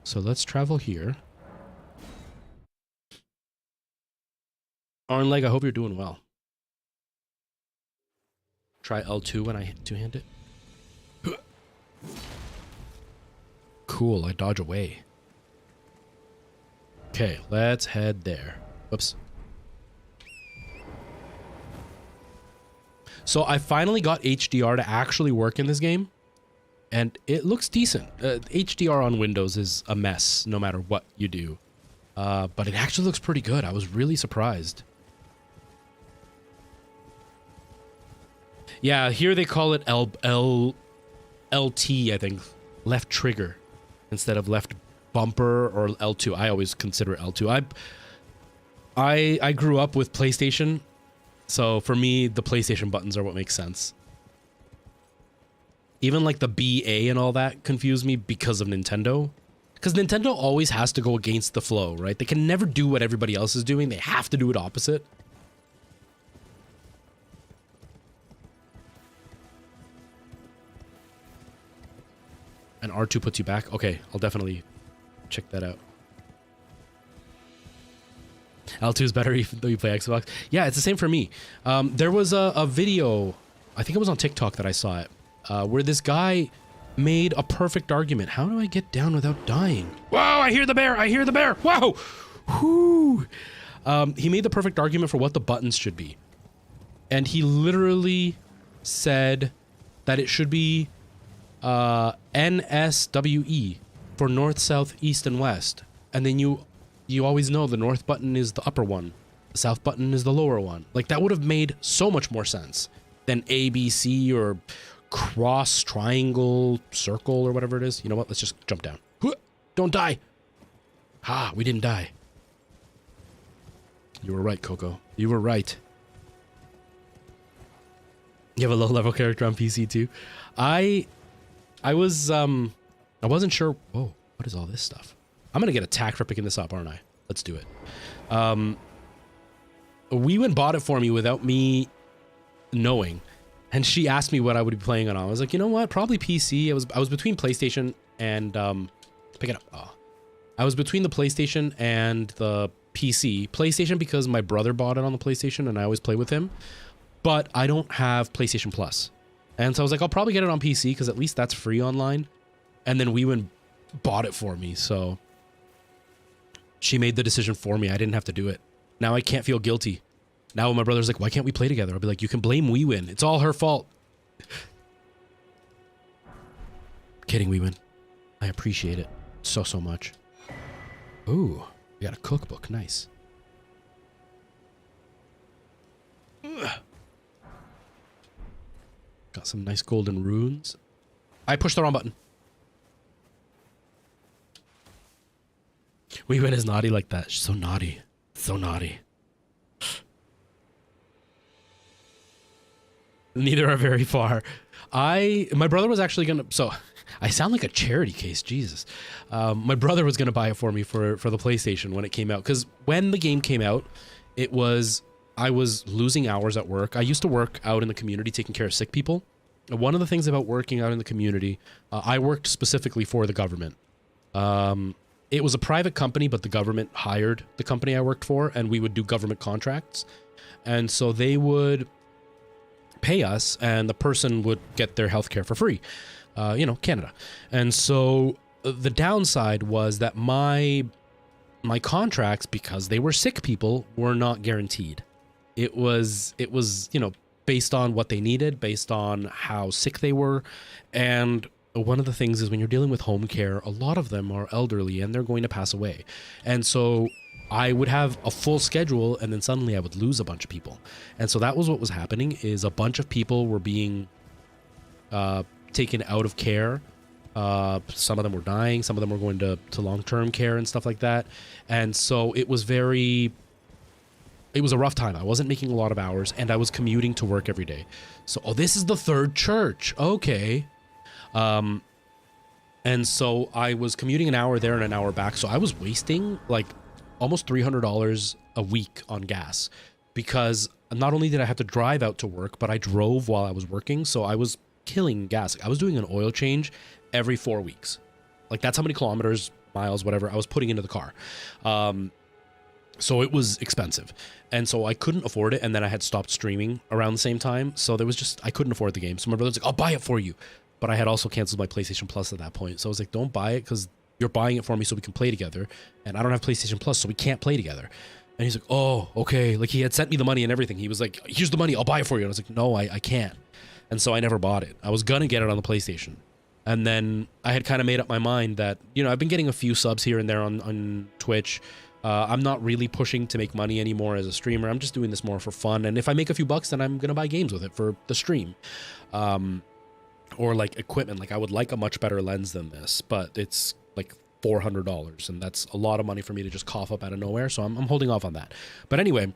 So let's travel here. Arnleg, I hope you're doing well. Try L2 when I two-hand it. Cool, I dodge away. Okay, let's head there. Whoops. So I finally got HDR to actually work in this game, and it looks decent. HDR on Windows is a mess no matter what you do, but it actually looks pretty good. I was really surprised. Yeah, here they call it LT, I think, left trigger instead of left bumper or L2. I always consider it L2. I grew up with PlayStation. So for me, the PlayStation buttons are what makes sense. Even like the BA and all that confuse me because of Nintendo. Because Nintendo always has to go against the flow, right? They can never do what everybody else is doing. They have to do it opposite. And R2 puts you back? Okay, I'll definitely check that out. L2 is better even though you play Xbox. Yeah, it's the same for me. There was a video, I think it was on TikTok that I saw it, where this guy made a perfect argument. How do I get down without dying? Whoa, I hear the bear! I hear the bear! Whoa! Whoo! He made the perfect argument for what the buttons should be. And he literally said that it should be NSWE for north, south, east, and west. And then you always know the north button is the upper one. The south button is the lower one. Like, that would have made so much more sense than A, B, C, or cross, triangle, circle, or whatever it is. You know what? Let's just jump down. Don't die. Ah, we didn't die. You were right, Coco. You were right. You have a low-level character on PC, too. I wasn't sure. Whoa, what is all this stuff? I'm gonna get attacked for picking this up, aren't I? Let's do it. We went bought it for me without me knowing, and she asked me what I would be playing on. I was like, you know what? Probably PC. I was between PlayStation and pick it up. Oh. I was between the PlayStation and the PC. PlayStation because my brother bought it on the PlayStation, and I always play with him. But I don't have PlayStation Plus, and so I was like, I'll probably get it on PC because at least that's free online. And then we went bought it for me, so she made the decision for me. I didn't have to do it. Now I can't feel guilty. Now my brother's like, why can't we play together? I'll be like, you can blame WeWin. It's all her fault. Kidding, WeWin. I appreciate it so much. Ooh, we got a cookbook. Nice. Ugh. Got some nice golden runes. I pushed the wrong button. Weewen is naughty like that. She's so naughty. So naughty. Neither are very far. My brother was actually gonna, so I sound like a charity case, Jesus. My brother was gonna buy it for me for the PlayStation when it came out. Cause when the game came out, I was losing hours at work. I used to work out in the community taking care of sick people. And one of the things about working out in the community, I worked specifically for the government. It was a private company, but the government hired the company I worked for, and we would do government contracts. And so they would pay us, and the person would get their healthcare for free. Canada. And so the downside was that my contracts, because they were sick people, were not guaranteed. It was based on what they needed, based on how sick they were. And one of the things is when you're dealing with home care, a lot of them are elderly and they're going to pass away. And so I would have a full schedule, and then suddenly I would lose a bunch of people. And so that was what was happening, is a bunch of people were being taken out of care. Some of them were dying. Some of them were going to long-term care and stuff like that. And so it was a rough time. I wasn't making a lot of hours, and I was commuting to work every day. So, this is the third church. Okay. And so I was commuting an hour there and an hour back. So I was wasting like almost $300 a week on gas, because not only did I have to drive out to work, but I drove while I was working. So I was killing gas. I was doing an oil change every 4 weeks. Like, that's how many kilometers, miles, whatever I was putting into the car. So it was expensive. And so I couldn't afford it. And then I had stopped streaming around the same time. So I couldn't afford the game. So my brother's like, I'll buy it for you. But I had also canceled my PlayStation Plus at that point. So I was like, don't buy it, because you're buying it for me so we can play together. And I don't have PlayStation Plus, so we can't play together. And he's like, oh, okay. Like, he had sent me the money and everything. He was like, here's the money, I'll buy it for you. And I was like, no, I can't. And so I never bought it. I was going to get it on the PlayStation. And then I had kind of made up my mind that, I've been getting a few subs here and there on Twitch. I'm not really pushing to make money anymore as a streamer. I'm just doing this more for fun. And if I make a few bucks, then I'm going to buy games with it for the stream. Or like equipment. Like, I would like a much better lens than this, but it's like $400, and that's a lot of money for me to just cough up out of nowhere. So I'm holding off on that. But anyway,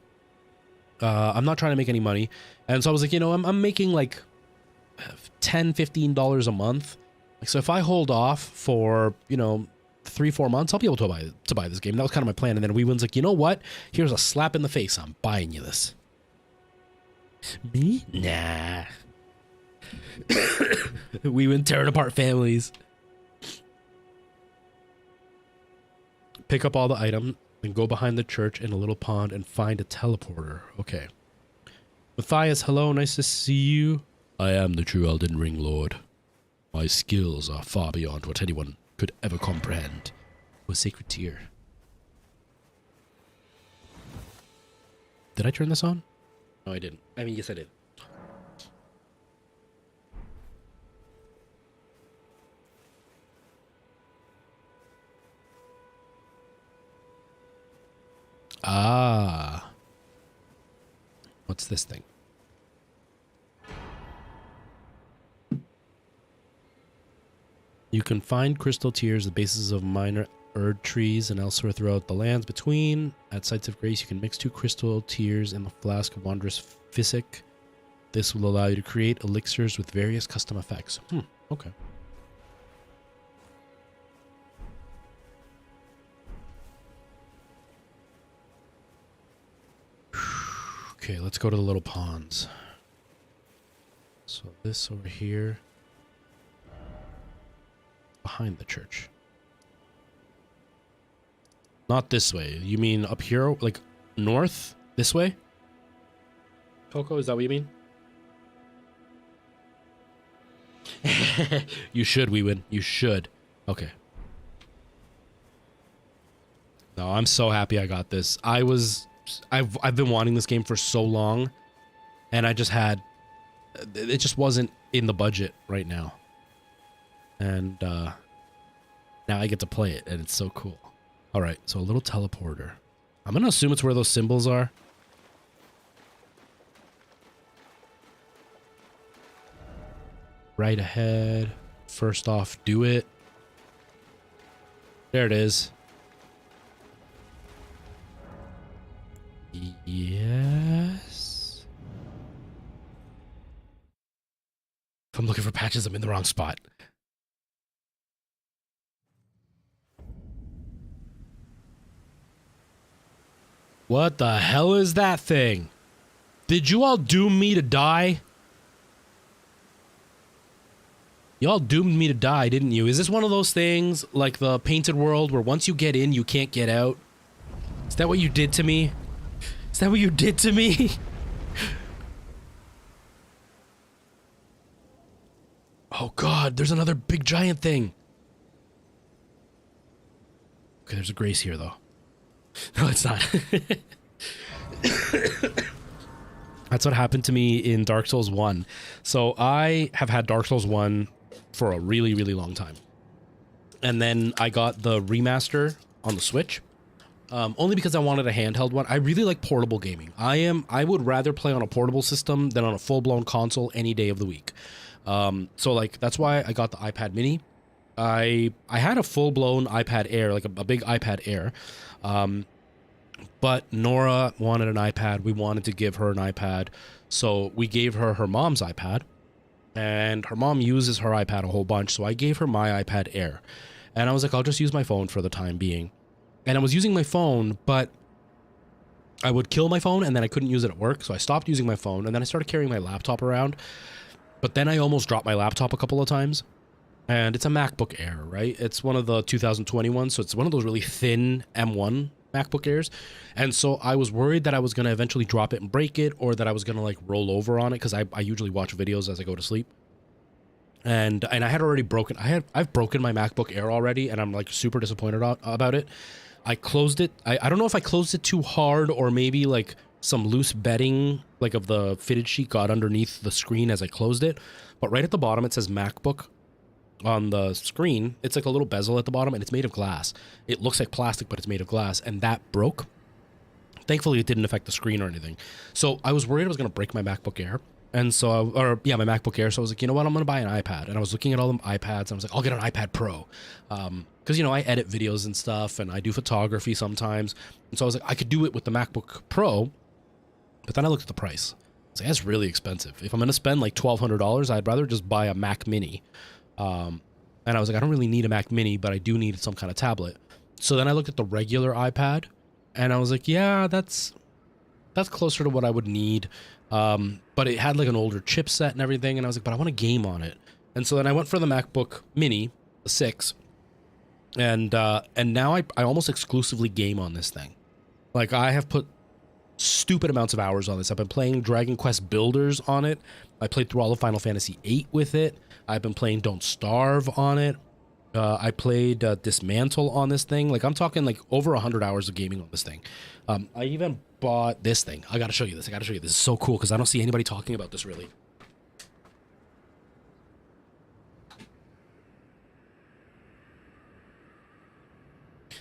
I'm not trying to make any money. And so I was like, I'm making like $10, $15 a month. Like, so if I hold off for, 3-4 months, I'll be able to buy this game. That was kind of my plan. And then Weewen's like, you know what? Here's a slap in the face. I'm buying you this. Me? Nah. Weewen tearing apart families. Pick up all the items and go behind the church in a little pond and find a teleporter. Okay. Matthias, hello. Nice to see you. I am the true Elden Ring Lord. My skills are far beyond what anyone could ever comprehend. A sacred tear. Did I turn this on? No, I didn't. I mean, yes, I did. Ah. What's this thing? You can find crystal tears at the bases of minor Erd trees and elsewhere throughout the lands between. At sites of grace, you can mix 2 crystal tears in the flask of wondrous physic. This will allow you to create elixirs with various custom effects. Okay. Okay, let's go to the little ponds. So this over here. Behind the church. Not this way. You mean up here? Like north? This way? Coco, is that what you mean? You should, Weewen. You should. Okay. No, I'm so happy I got this. I've been wanting this game for so long, and it just wasn't in the budget right now. And now I get to play it, and it's so cool. All right, so a little teleporter. I'm going to assume it's where those symbols are. Right ahead. First off, do it. There it is. If I'm looking for patches, I'm in the wrong spot. What the hell is that thing? Did you all doom me to die? Y'all doomed me to die, didn't you? Is this one of those things like the Painted World where once you get in, you can't get out? Is that what you did to me? Is that what you did to me? Oh god, there's another big giant thing. Okay, there's a Grace here though. No, it's not. That's what happened to me in Dark Souls 1. So I have had Dark Souls 1 for a really, really long time. And then I got the remaster on the Switch. Only because I wanted a handheld one. I really like portable gaming. I would rather play on a portable system than on a full-blown console any day of the week. So like that's why I got the iPad mini. I had a full-blown iPad Air, like a big iPad Air. But Nora wanted an iPad. We wanted to give her an iPad. So we gave her her mom's iPad. And her mom uses her iPad a whole bunch. So I gave her my iPad Air. And I was like, I'll just use my phone for the time being. And I was using my phone, but I would kill my phone and then I couldn't use it at work. So I stopped using my phone and then I started carrying my laptop around. But then I almost dropped my laptop a couple of times. And it's a MacBook Air, right? It's one of the 2021, so it's one of those really thin M1 MacBook Airs. And so I was worried that I was going to eventually drop it and break it, or that I was going to like roll over on it, because I usually watch videos as I go to sleep. And I had already broken, I've broken my MacBook Air already, and I'm like super disappointed about it. I closed it. I don't know if I closed it too hard, or maybe like some loose bedding like of the fitted sheet got underneath the screen as I closed it. But right at the bottom it says MacBook on the screen. It's like a little bezel at the bottom, and it's made of glass. It looks like plastic, but it's made of glass, and that broke. Thankfully it didn't affect the screen or anything. So I was worried I was going to break my MacBook Air. And so, my MacBook Air. So I was like, you know what, I'm going to buy an iPad. And I was looking at all the iPads, and I was like, I'll get an iPad Pro. Because, I edit videos and stuff, and I do photography sometimes. And so I was like, I could do it with the MacBook Pro. But then I looked at the price. I was like, that's really expensive. If I'm going to spend like $1,200, I'd rather just buy a Mac Mini. And I was like, I don't really need a Mac Mini, but I do need some kind of tablet. So then I looked at the regular iPad, and I was like, yeah, that's closer to what I would need. But it had like an older chipset and everything, and I was like, but I want a game on it. And so then I went for the MacBook Mini, the 6, and now I almost exclusively game on this thing. Like, I have put stupid amounts of hours on this. I've been playing Dragon Quest Builders on it. I played through all of Final Fantasy VIII with it. I've been playing Don't Starve on it. I played Dismantle on this thing. Like, I'm talking like over 100 hours of gaming on this thing. I even bought this thing. I gotta show you this. This is so cool because I don't see anybody talking about this really.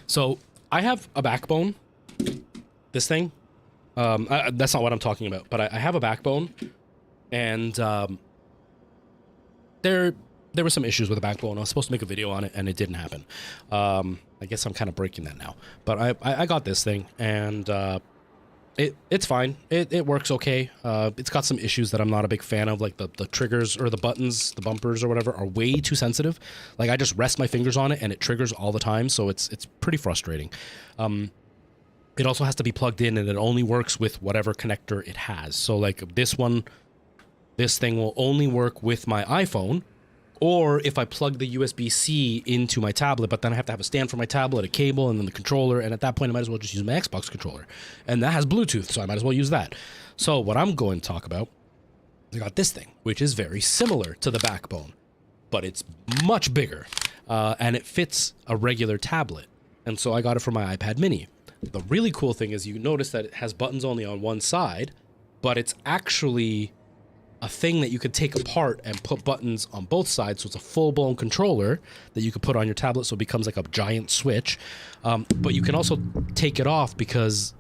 So I have a backbone. This thing. That's not what I'm talking about, but I have a backbone, and there were some issues with the backbone. I was supposed to make a video on it, and it didn't happen. I guess I'm kind of breaking that now. But I got this thing, and it's fine. It works okay. It's got some issues that I'm not a big fan of, like the triggers or the buttons, the bumpers or whatever are way too sensitive. Like, I just rest my fingers on it, and it triggers all the time, so it's pretty frustrating. It also has to be plugged in, and it only works with whatever connector it has. So like this thing will only work with my iPhone, or if I plug the USB-C into my tablet, but then I have to have a stand for my tablet, a cable, and then the controller, and at that point I might as well just use my Xbox controller. And that has Bluetooth, so I might as well use that. So what I'm going to talk about, I got this thing, which is very similar to the backbone, but it's much bigger, and it fits a regular tablet. And so I got it for my iPad mini. The really cool thing is you notice that it has buttons only on one side, but it's actually a thing that you could take apart and put buttons on both sides. So it's a full-blown controller that you could put on your tablet, so it becomes like a giant Switch. But you can also take it off because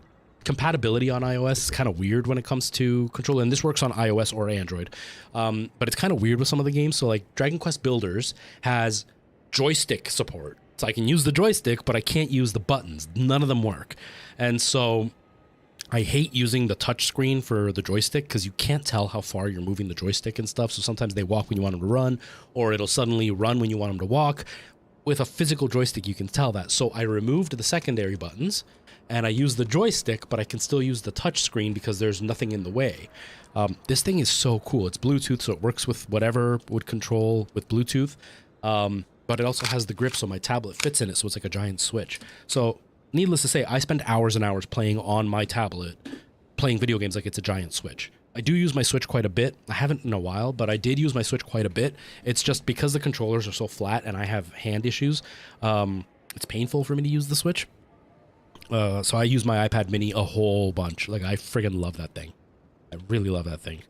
compatibility on iOS is kind of weird when it comes to controller, and this works on iOS or Android. But it's kind of weird with some of the games. So like Dragon Quest Builders has joystick support. So I can use the joystick, but I can't use the buttons. None of them work. And so I hate using the touch screen for the joystick because you can't tell how far you're moving the joystick and stuff. So sometimes they walk when you want them to run, or it'll suddenly run when you want them to walk. With a physical joystick, you can tell that. So I removed the secondary buttons and I use the joystick, but I can still use the touch screen because there's nothing in the way. This thing is so cool. It's Bluetooth, so it works with whatever would control with Bluetooth. But it also has the grip, so my tablet fits in it, so it's like a giant Switch. So needless to say, I spend hours and hours playing on my tablet, playing video games like it's a giant Switch. I do use my Switch quite a bit. I haven't in a while, but I did use my Switch quite a bit. It's just because the controllers are so flat and I have hand issues, it's painful for me to use the Switch. So I use my iPad mini a whole bunch. Like, I friggin' love that thing. I really love that thing.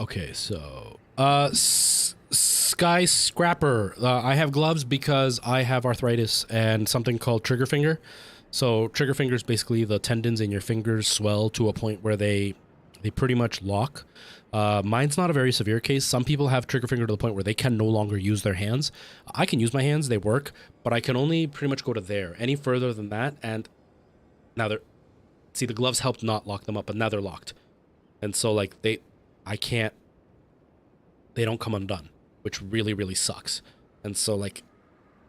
Okay, so Skyscraper. I have gloves because I have arthritis and something called trigger finger. So trigger finger is basically the tendons in your fingers swell to a point where they pretty much lock. Mine's not a very severe case. Some people have trigger finger to the point where they can no longer use their hands. I can use my hands, they work, but I can only pretty much go to there. Any further than that, and now they're... See, the gloves helped not lock them up, but now they're locked. And so, like, they don't come undone, which really, really sucks. And so, like,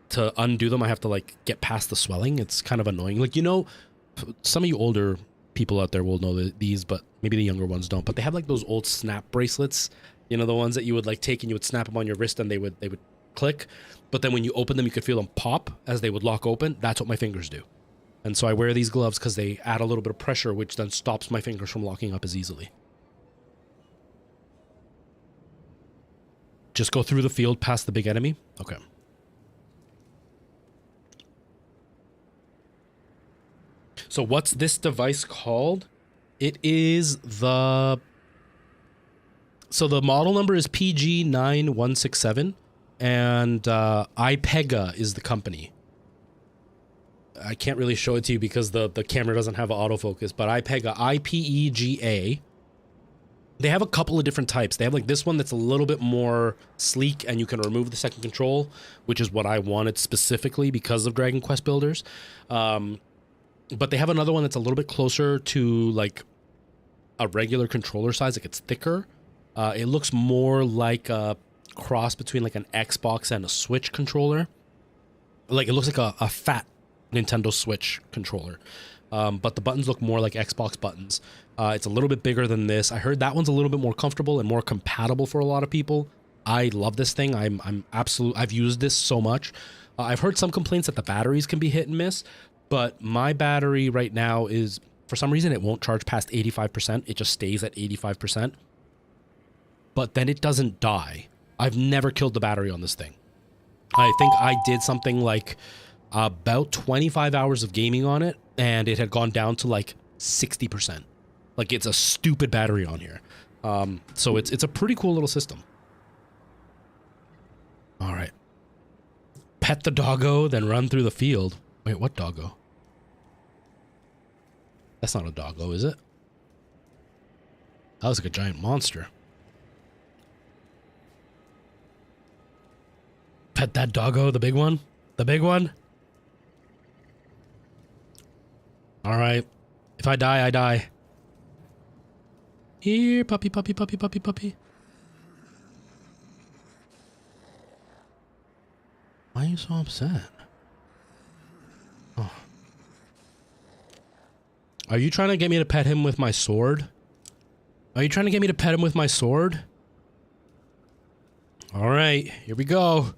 to undo them, I have to, like, get past the swelling. It's kind of annoying. Like, you know, some of you older people out there will know these, but maybe the younger ones don't. But they have, like, those old snap bracelets, you know, the ones that you would, like, take and you would snap them on your wrist and they would click. But then when you open them, you could feel them pop as they would lock open. That's what my fingers do. And so I wear these gloves because they add a little bit of pressure, which then stops my fingers from locking up as easily. Just go through the field past the big enemy? Okay. So what's this device called? It is the... So the model number is PG9167, and iPega is the company. I can't really show it to you because the camera doesn't have autofocus, but iPega, I-P-E-G-A. They have a couple of different types. They have like this one that's a little bit more sleek and you can remove the second control, which is what I wanted specifically because of Dragon Quest Builders. But they have another one that's a little bit closer to like a regular controller size. Like it's thicker. It looks more like a cross between like an Xbox and a Switch controller. Like it looks like a fat Nintendo Switch controller. But the buttons look more like Xbox buttons. It's a little bit bigger than this. I heard that one's a little bit more comfortable and more compatible for a lot of people. I love this thing. I've used this so much. I've heard some complaints that the batteries can be hit and miss, but my battery right now is, for some reason, it won't charge past 85%. It just stays at 85%. But then it doesn't die. I've never killed the battery on this thing. I think I did something like about 25 hours of gaming on it, and it had gone down to like 60%. Like it's a stupid battery on here. So it's a pretty cool little system. All right. Pet the doggo, then run through the field. Wait, what doggo? That's not a doggo, is it? That was like a giant monster. Pet that doggo, the big one? The big one? All right. If I die, I die. Here, puppy, puppy, puppy, puppy, puppy. Why are you so upset? Oh. Are you trying to get me to pet him with my sword? Are you trying to get me to pet him with my sword? All right, here we go.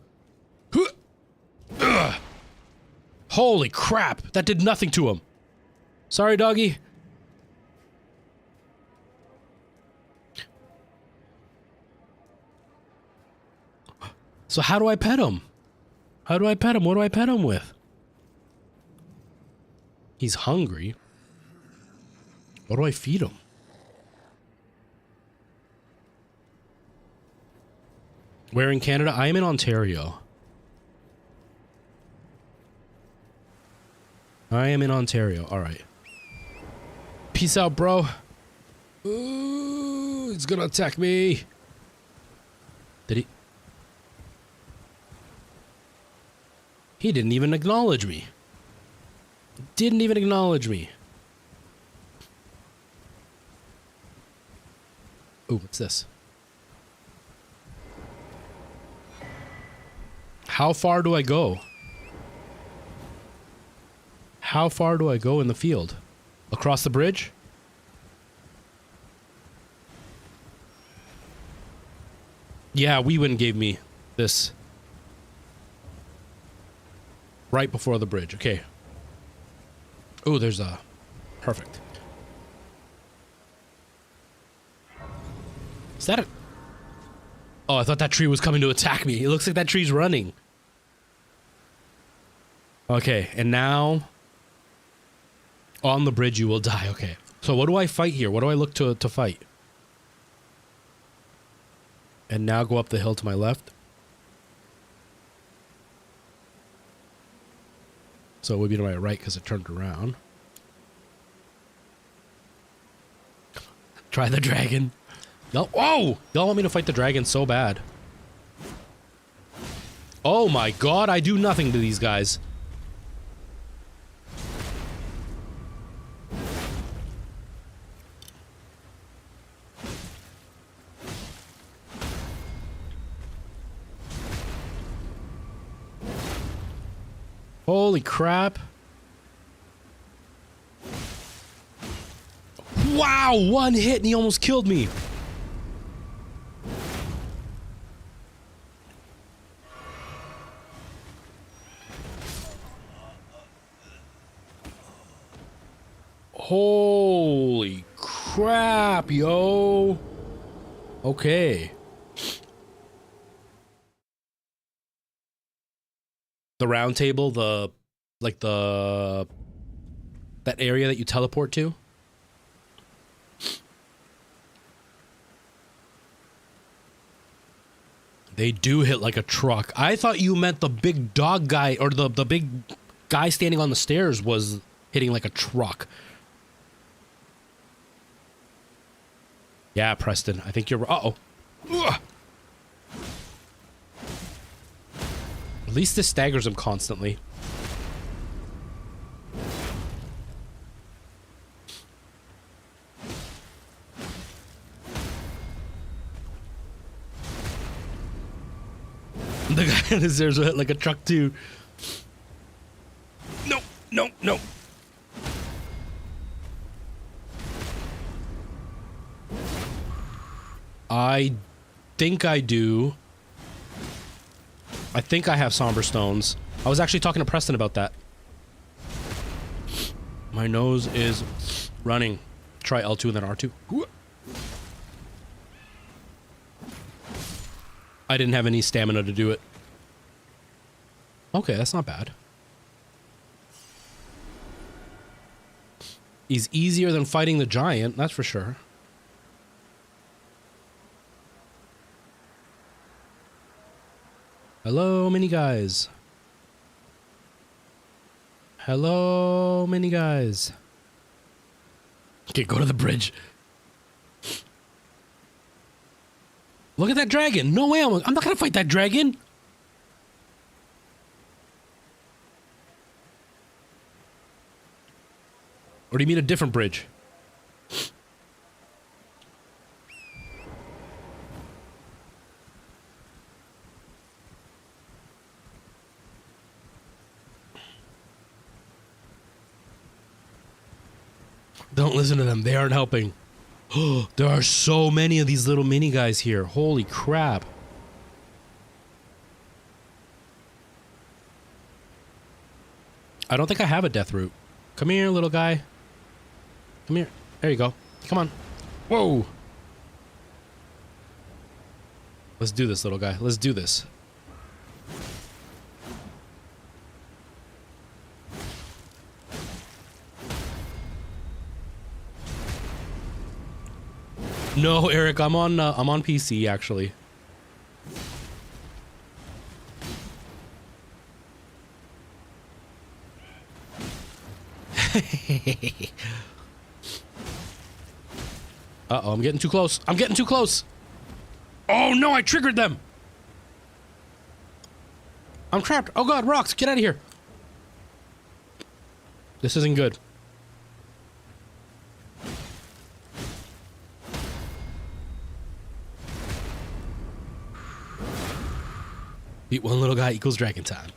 Ugh. Holy crap, that did nothing to him. Sorry, doggy. So how do I pet him? How do I pet him? What do I pet him with? He's hungry. What do I feed him? Where in Canada? I am in Ontario. I am in Ontario. All right. Peace out, bro. Ooh, he's gonna attack me. Did he? He didn't even acknowledge me. Didn't even acknowledge me. Ooh, what's this? How far do I go? How far do I go in the field? Across the bridge? Yeah, Weewin gave me this. Right before the bridge. Okay. Oh, there's a... Perfect. Is that a... Oh, I thought that tree was coming to attack me. It looks like that tree's running. Okay, and now... On the bridge you will die. Okay. So what do I fight here? What do I look to fight? And now go up the hill to my left. So it would be to my right because it turned around. Try the dragon. No. Whoa! Y'all want me to fight the dragon so bad. Oh my god, I do nothing to these guys. Holy crap. Wow, one hit and he almost killed me. Holy crap, yo. Okay. The round table, that area that you teleport to. They do hit like a truck. I thought you meant the big dog guy, or the big guy standing on the stairs was hitting like a truck. Yeah, Preston, I think you're... Uh-oh. Ugh. At least this staggers him constantly. The guy on the stairs will hit like a truck too. No, no, no. I think I do. I think I have Somber Stones. I was actually talking to Preston about that. My nose is running. Try L2 and then R2. I didn't have any stamina to do it. Okay, that's not bad. He's easier than fighting the giant, that's for sure. Hello, mini guys. Hello, mini guys. Okay, go to the bridge. Look at that dragon. No way, I'm not gonna fight that dragon. Or do you mean a different bridge? Don't listen to them. They aren't helping. There are so many of these little mini guys here. Holy crap. I don't think I have a death root. Come here, little guy. Come here. There you go. Come on. Whoa. Let's do this, little guy. Let's do this. No, Eric, I'm on PC actually. Uh-oh, I'm getting too close. I'm getting too close. Oh no, I triggered them. I'm trapped. Oh god, rocks. Get out of here. This isn't good. Beat one little guy equals dragon time.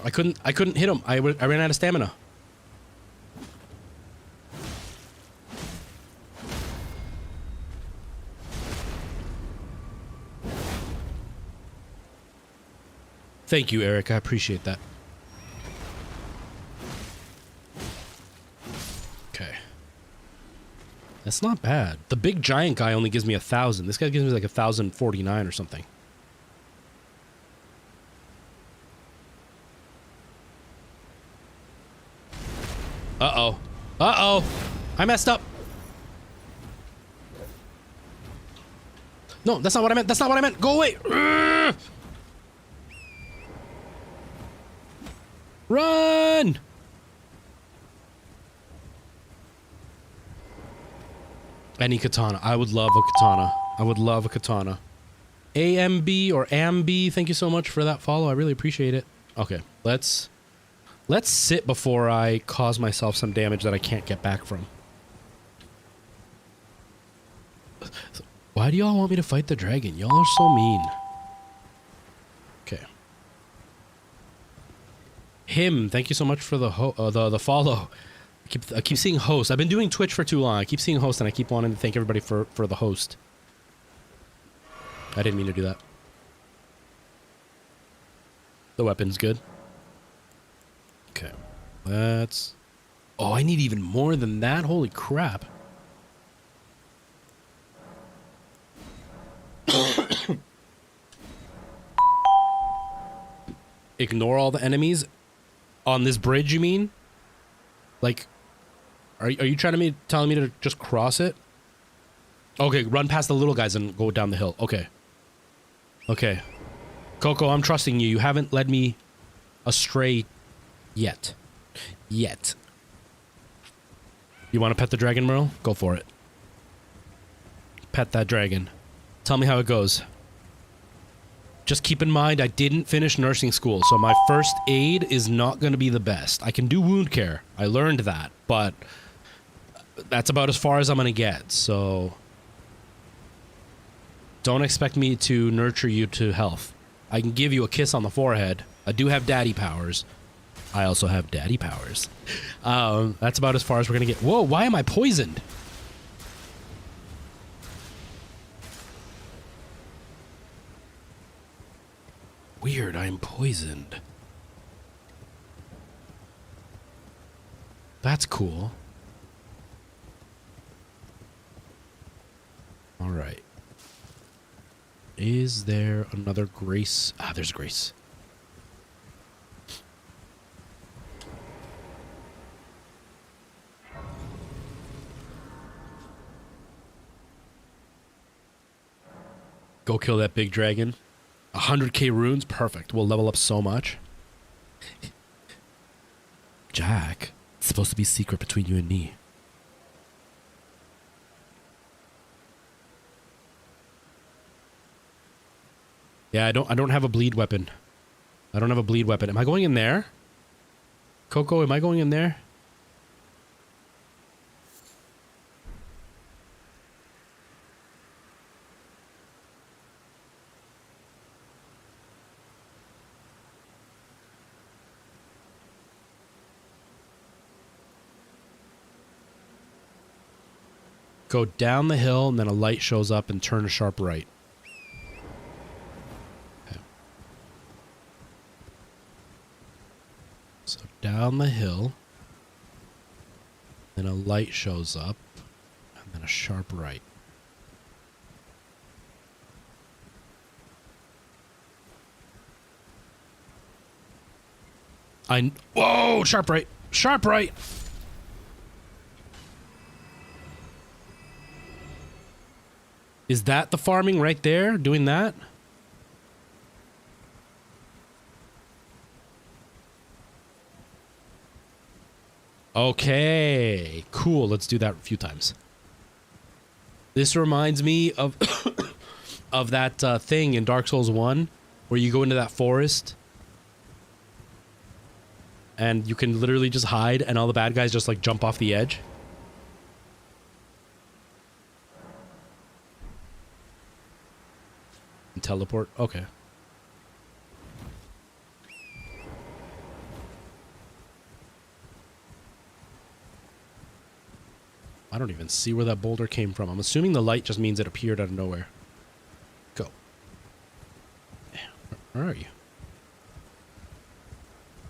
I couldn't hit him. I ran out of stamina. Thank you, Eric. I appreciate that. Okay. That's not bad. The big giant guy only gives me 1,000. This guy gives me like 1,049 or something. Uh-oh. Uh-oh. I messed up. No, that's not what I meant. That's not what I meant. Go away. Urgh! Run! Any katana. I would love a katana. I would love a katana. AMB or AMB, thank you so much for that follow. I really appreciate it. Okay, let's sit before I cause myself some damage that I can't get back from. Why do y'all want me to fight the dragon? Y'all are so mean. Okay. Him, thank you so much for the follow. I keep seeing host. I've been doing Twitch for too long. I keep seeing host and I keep wanting to thank everybody for the host. I didn't mean to do that. The weapon's good. Okay. Let's... Oh, I need even more than that? Holy crap. Ignore all the enemies? On this bridge, you mean? Like, are you telling me to just cross it? Okay, run past the little guys and go down the hill. Okay. Okay. Coco, I'm trusting you. You haven't led me astray yet. Yet. You want to pet the dragon, Merle? Go for it. Pet that dragon. Tell me how it goes. Just keep in mind, I didn't finish nursing school, so my first aid is not going to be the best. I can do wound care. I learned that, but that's about as far as I'm going to get, so don't expect me to nurture you to health. I can give you a kiss on the forehead. I do have daddy powers. I also have daddy powers. That's about as far as we're going to get. Whoa, why am I poisoned? Weird, I'm poisoned. That's cool. All right. Is there another Grace? Ah, there's Grace. Go kill that big dragon. 100k runes? Perfect. We'll level up so much. Jack, it's supposed to be a secret between you and me. Yeah, I don't have a bleed weapon. I don't have a bleed weapon. Am I going in there? Coco, am I going in there? Go down the hill and then a light shows up and turn a sharp right. Okay. So down the hill, then a light shows up and then a sharp right. Whoa, sharp right, sharp right. Is that the farming right there? Doing that? Okay, cool. Let's do that a few times. This reminds me of of that thing in Dark Souls 1 where you go into that forest and you can literally just hide and all the bad guys just like jump off the edge. And teleport. Okay. I don't even see where that boulder came from. I'm assuming the light just means it appeared out of nowhere. Go. Where are you?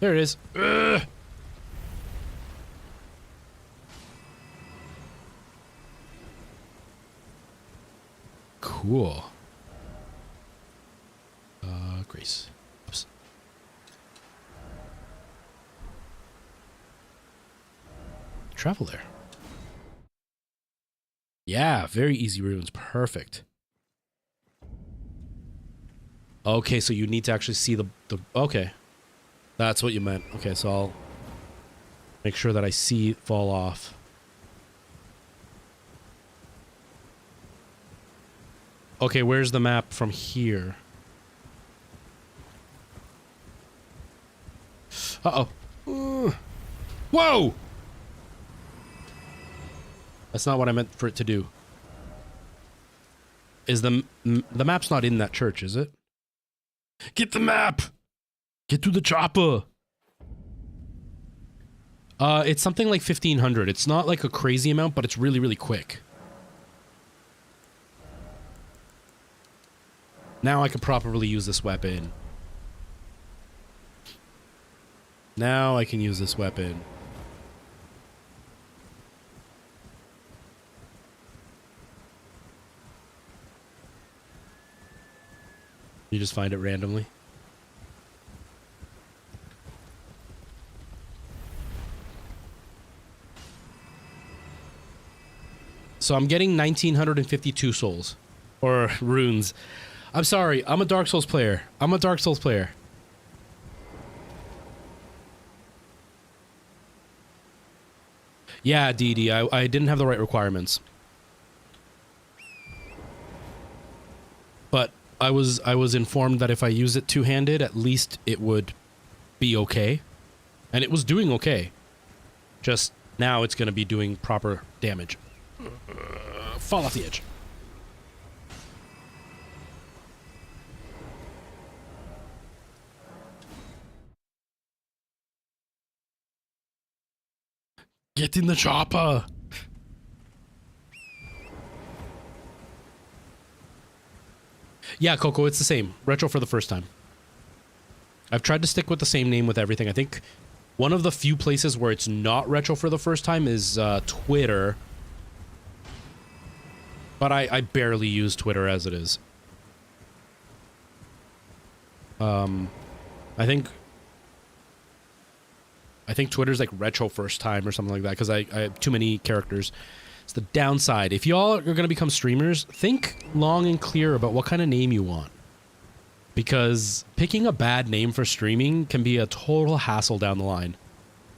There it is. Ugh. Cool. Grace. Oops. Travel there. Yeah, very easy runes. Perfect. Okay, so you need to actually see the okay. That's what you meant. Okay, so I'll make sure that I see it fall off. Okay, where's the map from here? Uh-oh. Whoa! That's not what I meant for it to do. Is the map's not in that church, is it? Get the map! Get to the chopper! It's something like 1500. It's not like a crazy amount, but it's really, really quick. Now I can properly use this weapon. Now I can use this weapon. You just find it randomly. So I'm getting 1952 souls. Or runes. I'm sorry, I'm a Dark Souls player. I'm a Dark Souls player. Yeah, DD, I didn't have the right requirements. But I was informed that if I use it two-handed, at least it would be okay. And it was doing okay. Just now it's going to be doing proper damage. Fall off the edge. Get in the chopper! Yeah, Coco, it's the same. Retro for the first time. I've tried to stick with the same name with everything. I think one of the few places where it's not retro for the first time is Twitter. But I barely use Twitter as it is. I think Twitter's like retro first time or something like that because I have too many characters. It's the downside. If y'all are going to become streamers, think long and clear about what kind of name you want. Because picking a bad name for streaming can be a total hassle down the line.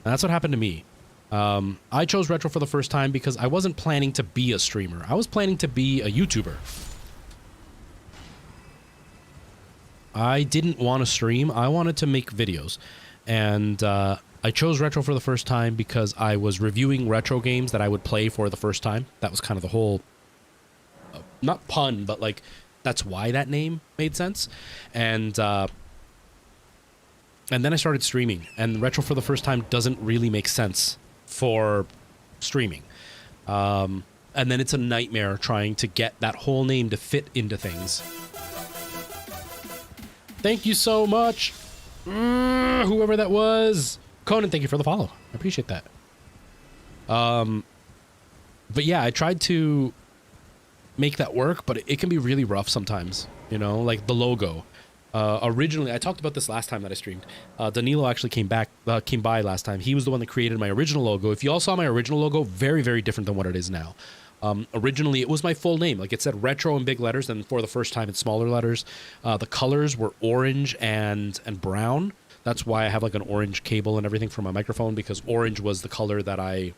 And that's what happened to me. I chose retro for the first time because I wasn't planning to be a streamer. I was planning to be a YouTuber. I didn't want to stream. I wanted to make videos. And I chose retro for the first time because I was reviewing retro games that I would play for the first time. That was kind of the whole, not pun, but like, that's why that name made sense. And then I started streaming, and retro for the first time doesn't really make sense for streaming. And then it's a nightmare trying to get that whole name to fit into things. Thank you so much. Whoever that was. Conan, thank you for the follow. I appreciate that. But yeah, I tried to make that work, but it can be really rough sometimes, you know, like the logo. Originally, I talked about this last time that I streamed. Danilo actually came by last time. He was the one that created my original logo. If you all saw my original logo, very, very different than what it is now. Originally, it was my full name. Like, it said retro in big letters, and for the first time in smaller letters. The colors were orange and brown. That's why I have like an orange cable and everything for my microphone, because orange was the color that I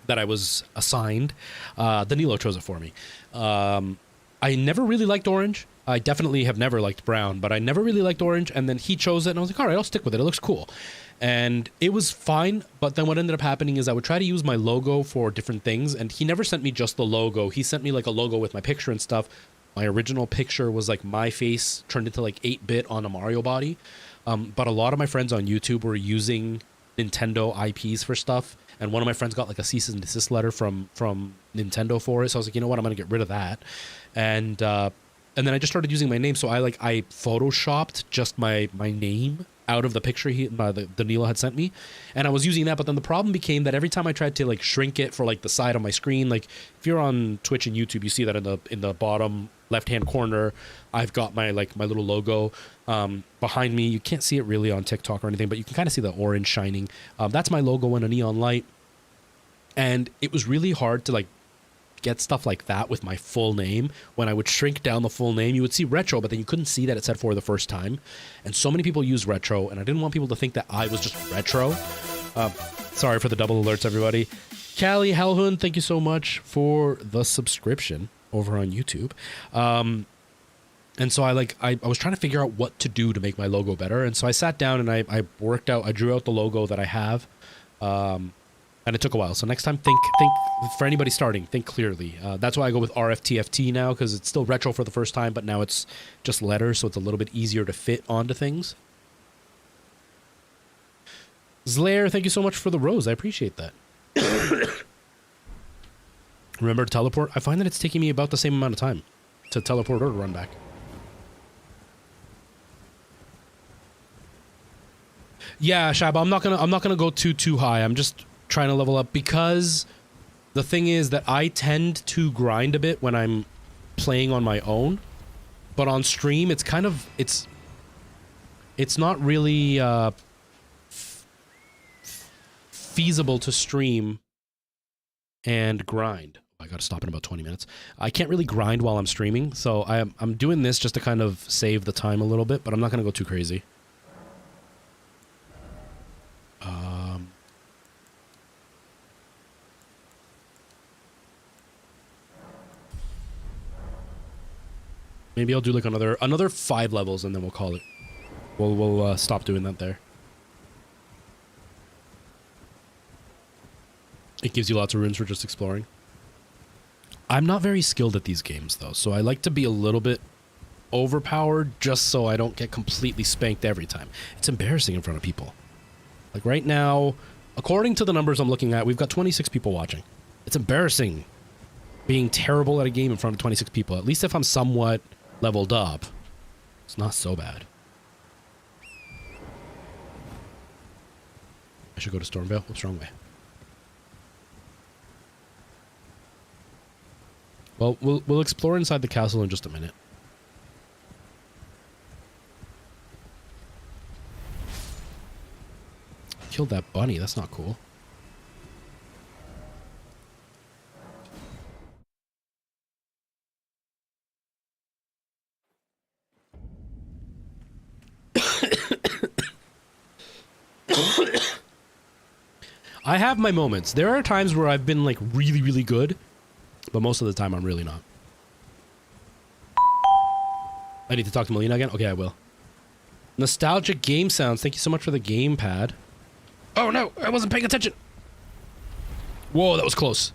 that I was assigned. Danilo chose it for me. I never really liked orange. I definitely have never liked brown, but I never really liked orange. And then he chose it, and I was like, all right, I'll stick with it. It looks cool. And it was fine, but then what ended up happening is I would try to use my logo for different things, and he never sent me just the logo. He sent me like a logo with my picture and stuff. My original picture was like my face turned into like 8-bit on a Mario body. But a lot of my friends on YouTube were using Nintendo IPs for stuff, and one of my friends got like a cease and desist letter from Nintendo for it. So I was like, you know what, I'm gonna get rid of that. And then I just started using my name. So I photoshopped just my name out of the picture that Danilo had sent me, and I was using that. But then the problem became that every time I tried to like shrink it for like the side of my screen, like if you're on Twitch and YouTube, you see that in the bottom left hand corner, I've got my little logo behind me. You can't see it really on TikTok or anything, but you can kind of see the orange shining. That's my logo in a neon light, and it was really hard to like get stuff like that with my full name. When I would shrink down the full name, you would see retro, but then you couldn't see that it said for the first time. And so many people use retro, and I didn't want people to think that I was just retro. Sorry for the double alerts, everybody. Callie Halhoun, thank you so much for the subscription over on YouTube. And so I was trying to figure out what to do to make my logo better. And so I sat down and I drew out the logo that I have. And it took a while. So next time, think for anybody starting, think clearly. That's why I go with RFTFT now, because it's still retro for the first time, but now it's just letters, so it's a little bit easier to fit onto things. Slayer, thank you so much for the rose. I appreciate that. Remember to teleport? I find that it's taking me about the same amount of time to teleport or to run back. Yeah, Shab, I'm not gonna go too high. I'm just trying to level up, because the thing is that I tend to grind a bit when I'm playing on my own, but on stream it's kind of it's not really feasible to stream and grind. I gotta stop in about 20 minutes. I can't really grind while I'm streaming, so I'm doing this just to kind of save the time a little bit, but I'm not gonna go too crazy. Maybe I'll do like another 5 levels, and then we'll call it. We'll stop doing that there. It gives you lots of runes for just exploring. I'm not very skilled at these games though, so I like to be a little bit overpowered just so I don't get completely spanked every time. It's embarrassing in front of people. Like right now, according to the numbers I'm looking at, we've got 26 people watching. It's embarrassing being terrible at a game in front of 26 people. At least if I'm somewhat leveled up, it's not so bad. I should go to Stormvale. What's wrong way? Well, we'll explore inside the castle in just a minute. Killed that bunny. That's not cool. I have my moments. There are times where I've been like really, really good, but most of the time I'm really not. I need to talk to Melina again? Okay, I will. Nostalgic game sounds. Thank you so much for the gamepad. Oh no, I wasn't paying attention. Whoa, that was close.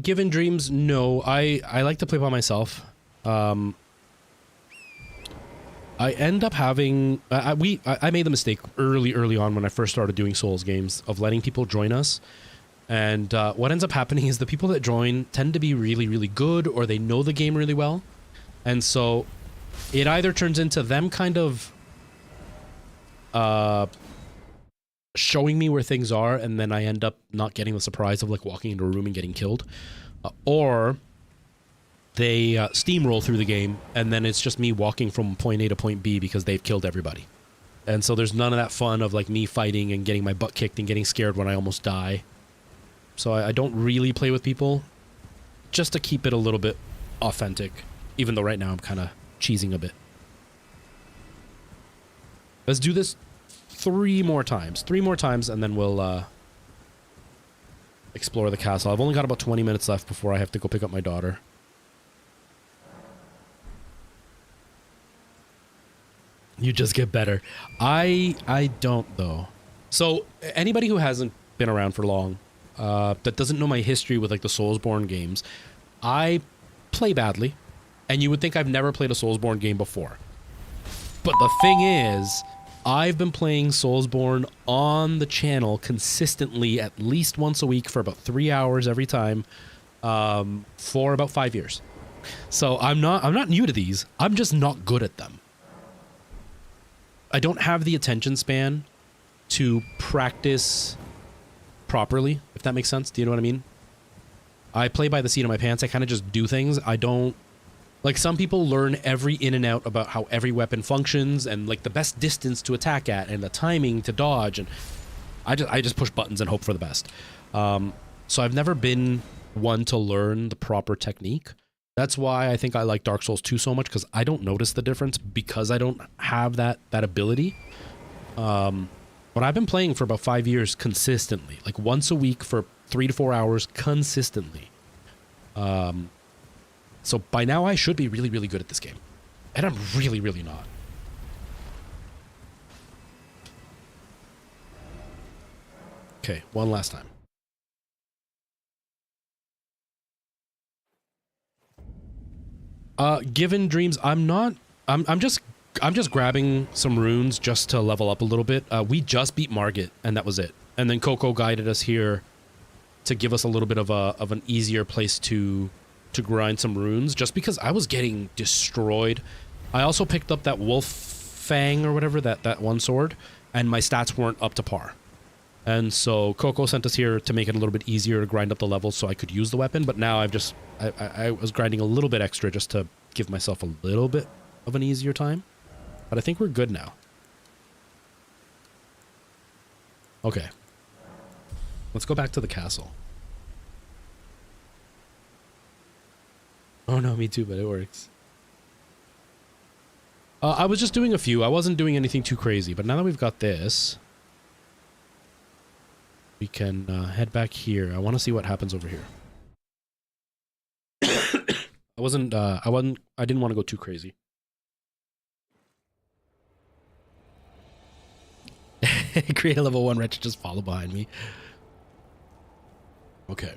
Given dreams, no. I like to play by myself. I end up having... I made the mistake early on when I first started doing Souls games of letting people join us. And what ends up happening is the people that join tend to be really, really good, or they know the game really well. And so it either turns into them kind of showing me where things are, and then I end up not getting the surprise of like walking into a room and getting killed, or they steamroll through the game, and then it's just me walking from point A to point B because they've killed everybody. And so there's none of that fun of like me fighting and getting my butt kicked and getting scared when I almost die. So I don't really play with people, just to keep it a little bit authentic, even though right now I'm kind of cheesing a bit. Let's do this 3 more times. 3 more times, and then we'll explore the castle. I've only got about 20 minutes left before I have to go pick up my daughter. You just get better. I don't, though. So, anybody who hasn't been around for long, that doesn't know my history with, like, the Soulsborne games, I play badly, and you would think I've never played a Soulsborne game before. But the thing is, I've been playing Soulsborne on the channel consistently at least once a week for about 3 hours every time, for about 5 years. So I'm not new to these. I'm just not good at them. I don't have the attention span to practice properly, if that makes sense. Do you know what I mean? I play by the seat of my pants. I kind of just do things. I don't... Like, some people learn every in and out about how every weapon functions and, like, the best distance to attack at and the timing to dodge, and I just push buttons and hope for the best. So I've never been one to learn the proper technique. That's why I think I like Dark Souls 2 so much, because I don't notice the difference because I don't have that ability. But I've been playing for about 5 years consistently, like once a week for 3 to 4 hours consistently. So by now I should be really, really good at this game. And I'm really, really not. Okay, one last time. Given dreams, I'm just grabbing some runes just to level up a little bit. We just beat Margit, and that was it. And then Coco guided us here to give us a little bit of an easier place to grind some runes, just because I was getting destroyed. I also picked up that wolf fang or whatever, that one sword, and my stats weren't up to par. And so Coco sent us here to make it a little bit easier to grind up the levels so I could use the weapon, but now I was grinding a little bit extra just to give myself a little bit of an easier time. But I think we're good now. Okay. Let's go back to the castle. Oh no, me too, but it works. I was just doing a few. I wasn't doing anything too crazy, but now that we've got this, we can head back here. I want to see what happens over here. I didn't want to go too crazy. Create a level 1 wretch, just follow behind me. Okay.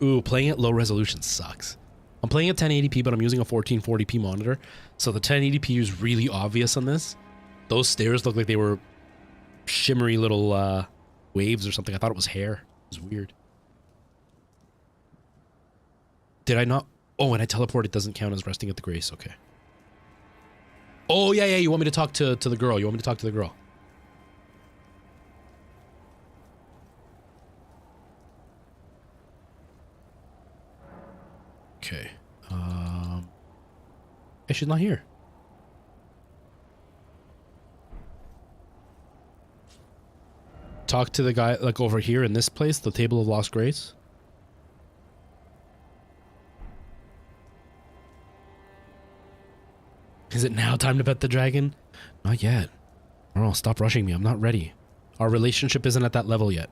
Ooh, playing at low resolution sucks. I'm playing at 1080p, but I'm using a 1440p monitor, so the 1080p is really obvious on this. Those stairs look like they were shimmery little waves or something. I thought it was hair. It was weird. Did I not? Oh, and I teleport. It doesn't count as resting at the Grace. Okay. Oh, yeah, you want me to talk to the girl. You want me to talk to the girl. Okay. Hey, she's not here. Talk to the guy, like, over here in this place, the Table of Lost Grace. Is it now time to pet the dragon? Not yet. Oh, stop rushing me. I'm not ready. Our relationship isn't at that level yet.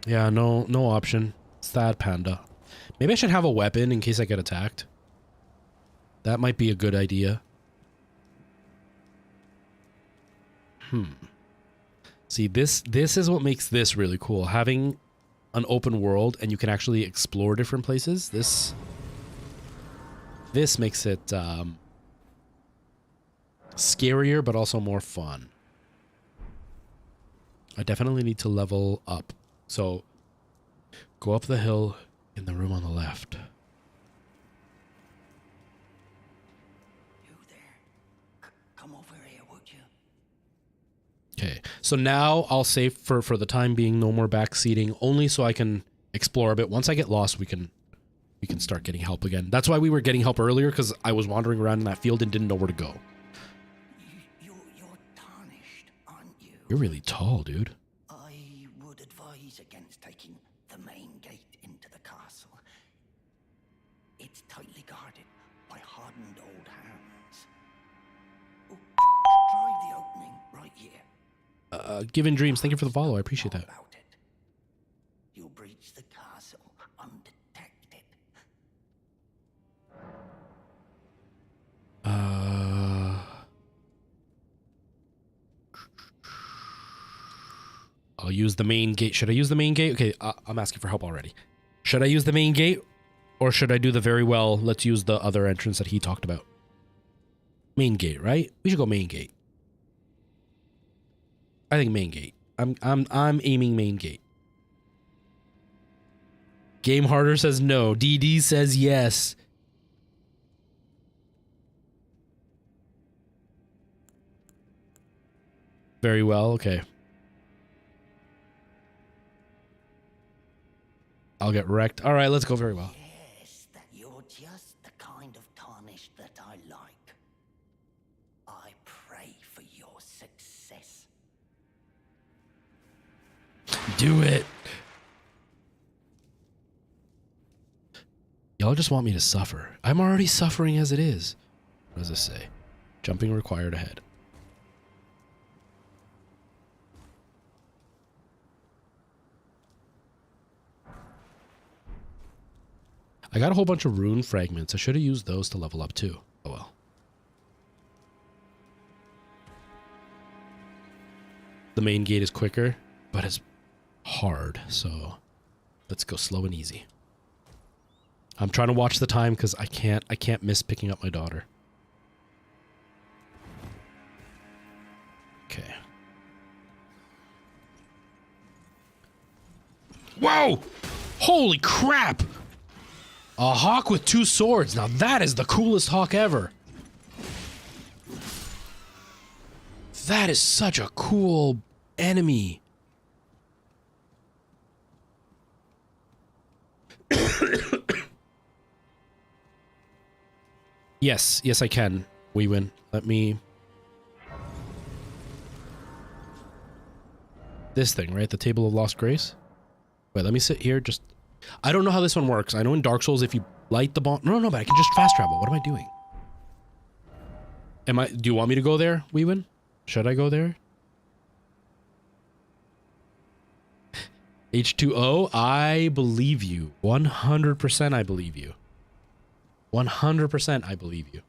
Yeah, no option. Sad panda. Maybe I should have a weapon in case I get attacked. That might be a good idea. See, this is what makes this really cool. Having an open world and you can actually explore different places. This makes it scarier, but also more fun. I definitely need to level up. So, go up the hill in the room on the left. You there? Come over here, would you? Okay, so now I'll save for the time being, no more backseating, only so I can explore a bit. Once I get lost, we can start getting help again. That's why we were getting help earlier, because I was wandering around in that field and didn't know where to go. You're tarnished, aren't you? You're really tall, dude. I would advise against taking the main gate into the castle. It's tightly guarded by hardened old hands. Oh, try the opening right here. Given Dreams, thank you for the follow. I appreciate that. About it. You'll breach the castle undetected. I'll use the main gate. Should I use the main gate? Okay, I'm asking for help already. Should I use the main gate? Or should I do the very well, let's use the other entrance that he talked about? Main gate, right? We should go main gate. I think main gate. I'm aiming main gate. Game Harder says no. DD says yes. Very well, okay. I'll get wrecked. All right, let's go very well. Yes, that you're just the kind of tarnished that I like. I pray for your success. Do it. Y'all just want me to suffer. I'm already suffering as it is. What does this say? Jumping required ahead. I got a whole bunch of rune fragments. I should have used those to level up too. Oh well. The main gate is quicker, but it's hard. So let's go slow and easy. I'm trying to watch the time because I can't miss picking up my daughter. Okay. Whoa! Holy crap! A hawk with 2 swords. Now that is the coolest hawk ever. That is such a cool enemy. Yes, I can. We win. Let me... This thing, right? The Table of Lost Grace? Wait, let me sit here. Just... I don't know how this one works. I know in Dark Souls, if you light the bomb... No, but I can just fast travel. What am I doing? Do you want me to go there, Weewin? Should I go there? H2O, I believe you. 100% I believe you. 100% I believe you.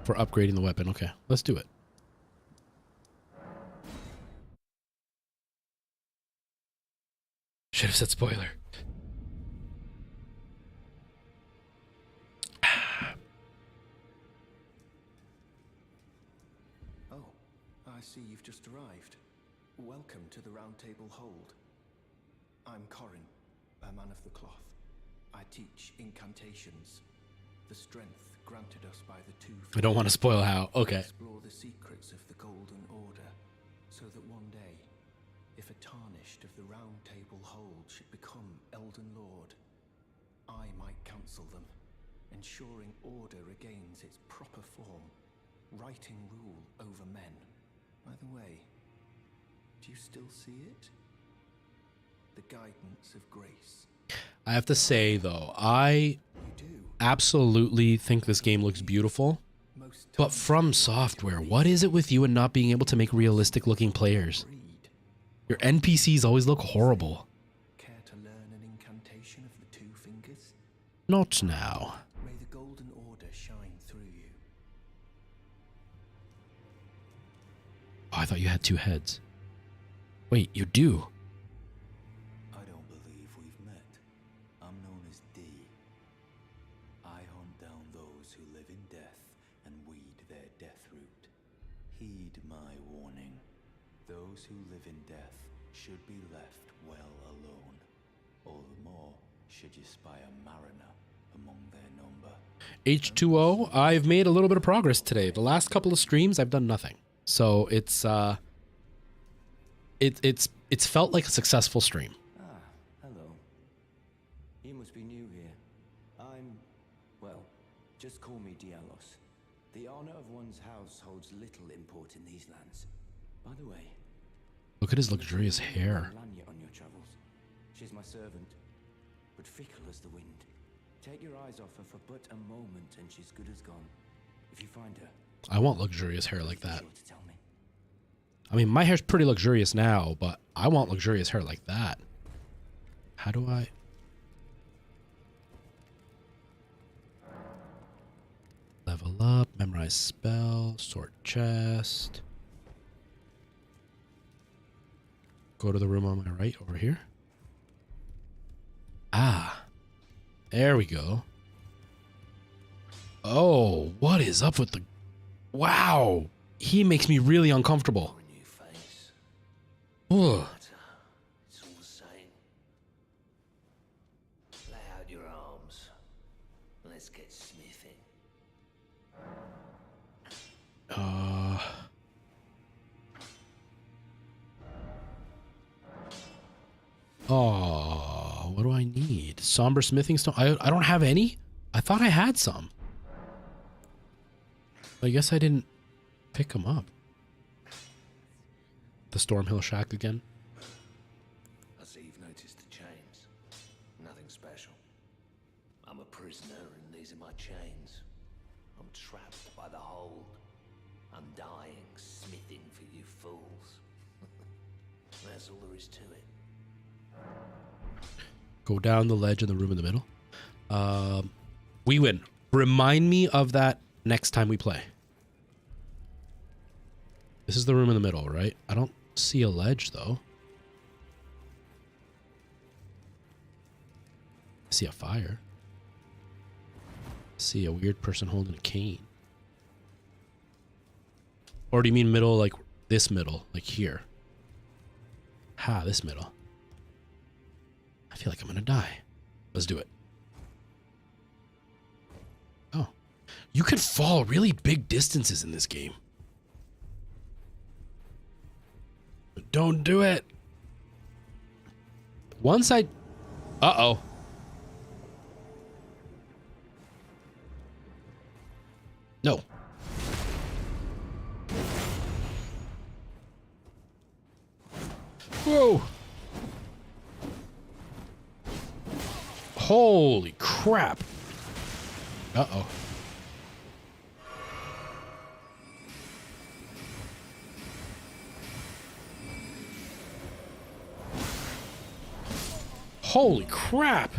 For upgrading the weapon. Okay, let's do it. Should have said spoiler. Oh, I see you've just arrived. Welcome to the Round Table Hold. I'm Corin, a man of the cloth. I teach incantations. The strength granted us by the two. I don't want to spoil how. Okay. Explore the secrets of the Golden Order, so that one day, if a tarnished of the Round Table Hold should become Elden Lord, I might counsel them, ensuring order regains its proper form, righting rule over men. By the way, do you still see it? The guidance of grace. I have to say, though, I absolutely think this game looks beautiful. But From Software, what is it with you and not being able to make realistic looking players? Your NPCs always look horrible. Care to learn an incantation of the 2 fingers? Not now. May the Golden Order shine through you. Oh, I thought you had 2 heads. Wait, you do? I don't believe we've met. I'm known as D. I hunt down those who live in death and weed their death root. Heed my warning. Those who live in death should be left well alone. All the more should you spy a mariner among their number. H2O, I've made a little bit of progress today. The last couple of streams, I've done nothing. So it's felt like a successful stream. Ah, hello. You must be new here. Well, just call me Dialos. The honor of one's house holds little import in these lands. By the way, Look at his luxurious hair. Lanya on your travels. She's my servant, but fickle as the wind. Take your eyes off her for but a moment, and she's good as gone. If you find her, I want luxurious hair like be that. sure to tell me. I mean, my hair's pretty luxurious now, but I want luxurious hair like that. How do I... Level up, memorize spell, sort chest. Go to the room on my right over here. Ah, there we go. Oh, what is up with the... Wow, he makes me really uncomfortable. A new face. Ugh. But, it's all the same. Lay out your arms. Let's get smithing. Oh, what do I need? Somber smithing stone? I don't have any? I thought I had some. I guess I didn't pick them up. The Stormhill Shack again. I see you've noticed the chains. Nothing special. I'm a prisoner and these are my chains. I'm trapped by the hold. I'm dying, smithing for you fools. That's all there is to it. Go down the ledge in the room in the middle. We win. Remind me of that next time we play. This is the room in the middle, right? I don't see a ledge, though. I see a fire. I see a weird person holding a cane. Or do you mean middle, like this middle? Like here? Ha, this middle. I feel like I'm gonna die. Let's do it. Oh. You can fall really big distances in this game. But don't do it. Once I... Uh-oh. No. Whoa. Holy crap. Uh-oh. Holy crap.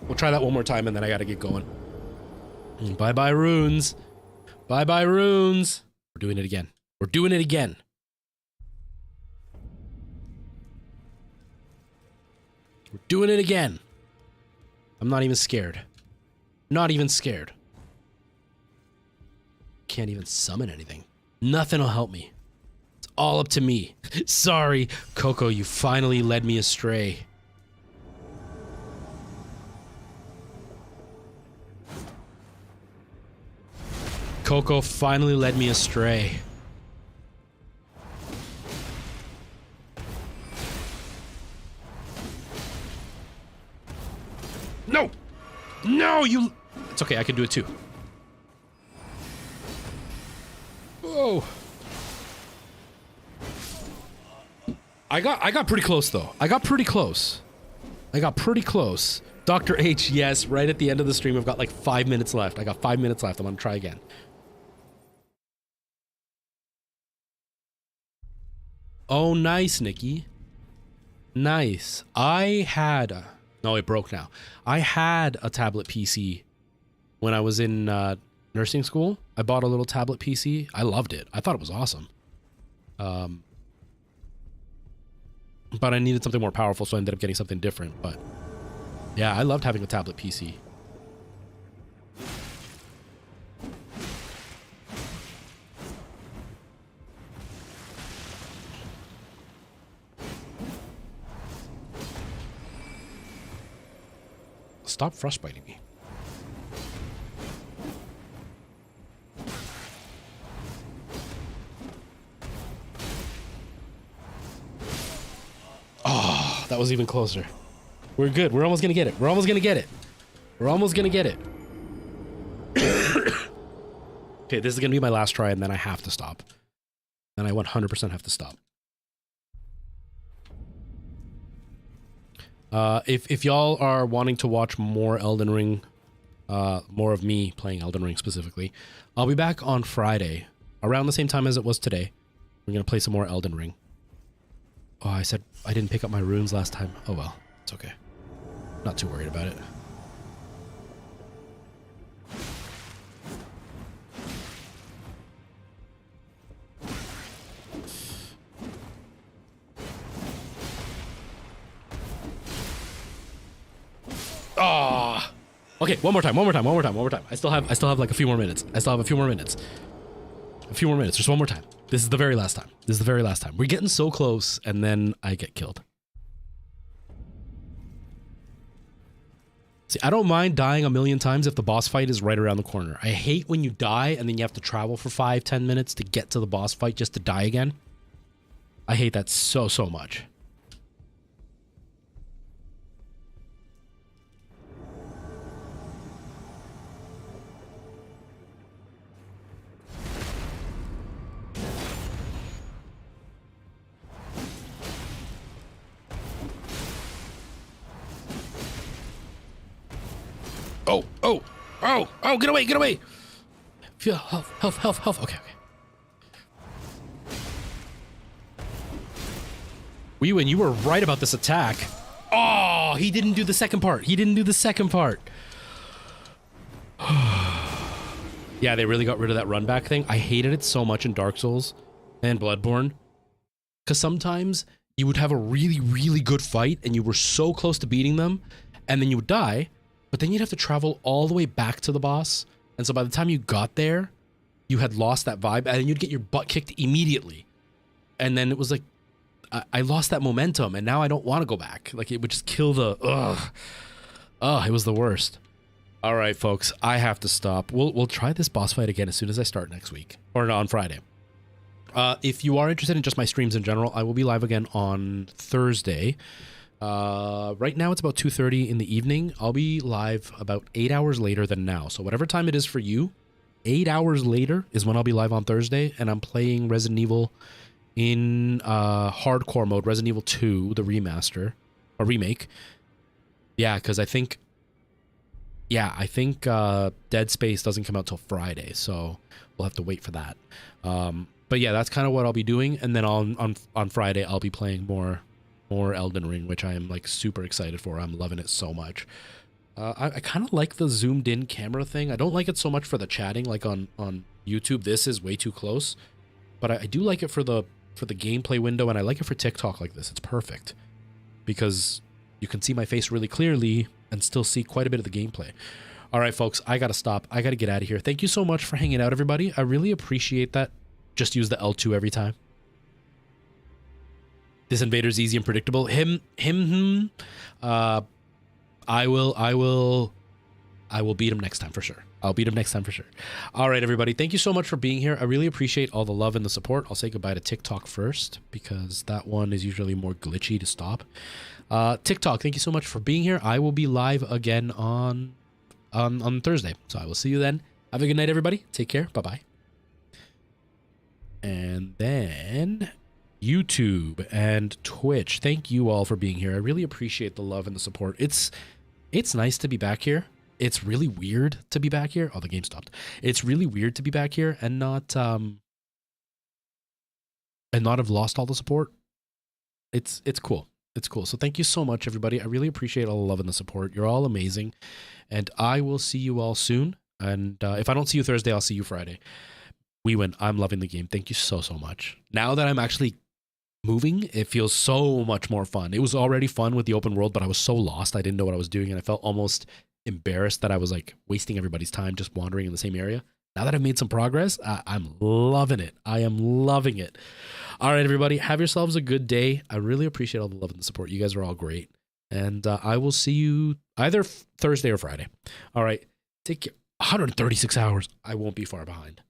We'll try that one more time and then I gotta get going. Bye-bye runes. Bye-bye runes. We're doing it again. We're doing it again. We're doing it again. I'm not even scared. Not even scared. Can't even summon anything. Nothing will help me. It's all up to me. Sorry, Coco, you finally led me astray. Coco finally led me astray. No! No, you... It's okay, I can do it too. Whoa. I got pretty close though. I got pretty close. Dr. H, yes, right at the end of the stream, I've got like 5 minutes left. I got 5 minutes left. I'm gonna try again. Oh, nice, Nikki. Nice. I had... No, it broke now. I had a tablet PC when I was in nursing school. I bought a little tablet PC. I loved it. I thought it was awesome. But I needed something more powerful, so I ended up getting something different. But yeah, I loved having a tablet PC. Stop frostbiting me. Oh, that was even closer. We're good. We're almost gonna get it. We're almost gonna get it. We're almost gonna get it. Okay, this is going to be my last try, and then I have to stop. Then I 100% have to stop. If y'all are wanting to watch more Elden Ring, more of me playing Elden Ring specifically, I'll be back on Friday, around the same time as it was today. We're going to play some more Elden Ring. Oh, I said I didn't pick up my runes last time. Oh well, it's okay. Not too worried about it. Ah. Oh. Okay, one more time. I still have like a few more minutes. A few more minutes. Just one more time. This is the very last time. We're getting so close, and then I get killed. See, I don't mind dying a million times if the boss fight is right around the corner. I hate when you die and then you have to travel for 5-10 minutes to get to the boss fight just to die again. I hate that so much. Oh, get away. Health. Okay. You were right about this attack. Oh, he didn't do the second part. Yeah, they really got rid of that run back thing. I hated it so much in Dark Souls and Bloodborne. Because sometimes you would have a really good fight and you were so close to beating them, and then you would die, but then you'd have to travel all the way back to the boss. And so by the time you got there, you had lost that vibe, and then you'd get your butt kicked immediately. And then it was like, I lost that momentum, and now I don't want to go back. Like, it would just kill the, it was the worst. All right, folks, I have to stop. We'll try this boss fight again as soon as I start next week, or on Friday. If you are interested in just my streams in general, I will be live again on Thursday. Right now it's about 2:30 in the evening. I'll be live about 8 hours later than now. So whatever time it is for you, 8 hours later is when I'll be live on Thursday, and I'm playing Resident Evil in hardcore mode, Resident Evil 2, the remake. Yeah, because I think Dead Space doesn't come out till Friday, so we'll have to wait for that. But yeah, that's kind of what I'll be doing, and then on Friday I'll be playing more Elden Ring, which I am like super excited for. I'm loving it so much. I kind of like the zoomed in camera thing. I don't like it so much for the chatting, like on YouTube. This is way too close, but I do like it for the gameplay window, and I like it for TikTok like this. It's perfect because you can see my face really clearly and still see quite a bit of the gameplay. All right, folks, I gotta stop. I gotta get out of here. Thank you so much for hanging out, everybody. I really appreciate that. Just use the L2 every time. This invader's easy and predictable. I will beat him next time for sure. All right, everybody. Thank you so much for being here. I really appreciate all the love and the support. I'll say goodbye to TikTok first because that one is usually more glitchy to stop. TikTok, thank you so much for being here. I will be live again on Thursday. So I will see you then. Have a good night, everybody. Take care. Bye-bye. And then YouTube and Twitch, thank you all for being here. I really appreciate the love and the support. It's nice to be back here. It's really weird to be back here. Oh, the game stopped. It's really weird to be back here and not have lost all the support. It's cool. It's cool. So thank you so much, everybody. I really appreciate all the love and the support. You're all amazing. And I will see you all soon. And if I don't see you Thursday, I'll see you Friday. We win. I'm loving the game. Thank you so much. Now that I'm actually moving, it feels so much more fun. It was already fun with the open world, but I was so lost. I didn't know what I was doing, and I felt almost embarrassed that I was like wasting everybody's time just wandering in the same area. Now that I've made some progress, I'm loving it. I am loving it. All right, everybody, have yourselves a good day. I really appreciate all the love and the support. You guys are all great. And I will see you either Thursday or Friday. All right, take care. 136 hours. I won't be far behind.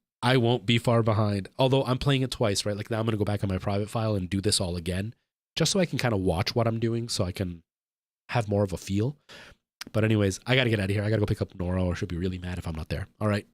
Although I'm playing it twice, right? Like now I'm going to go back on my private file and do this all again, just so I can kind of watch what I'm doing so I can have more of a feel. But anyways, I got to get out of here. I got to go pick up Nora, or she'll be really mad if I'm not there. All right.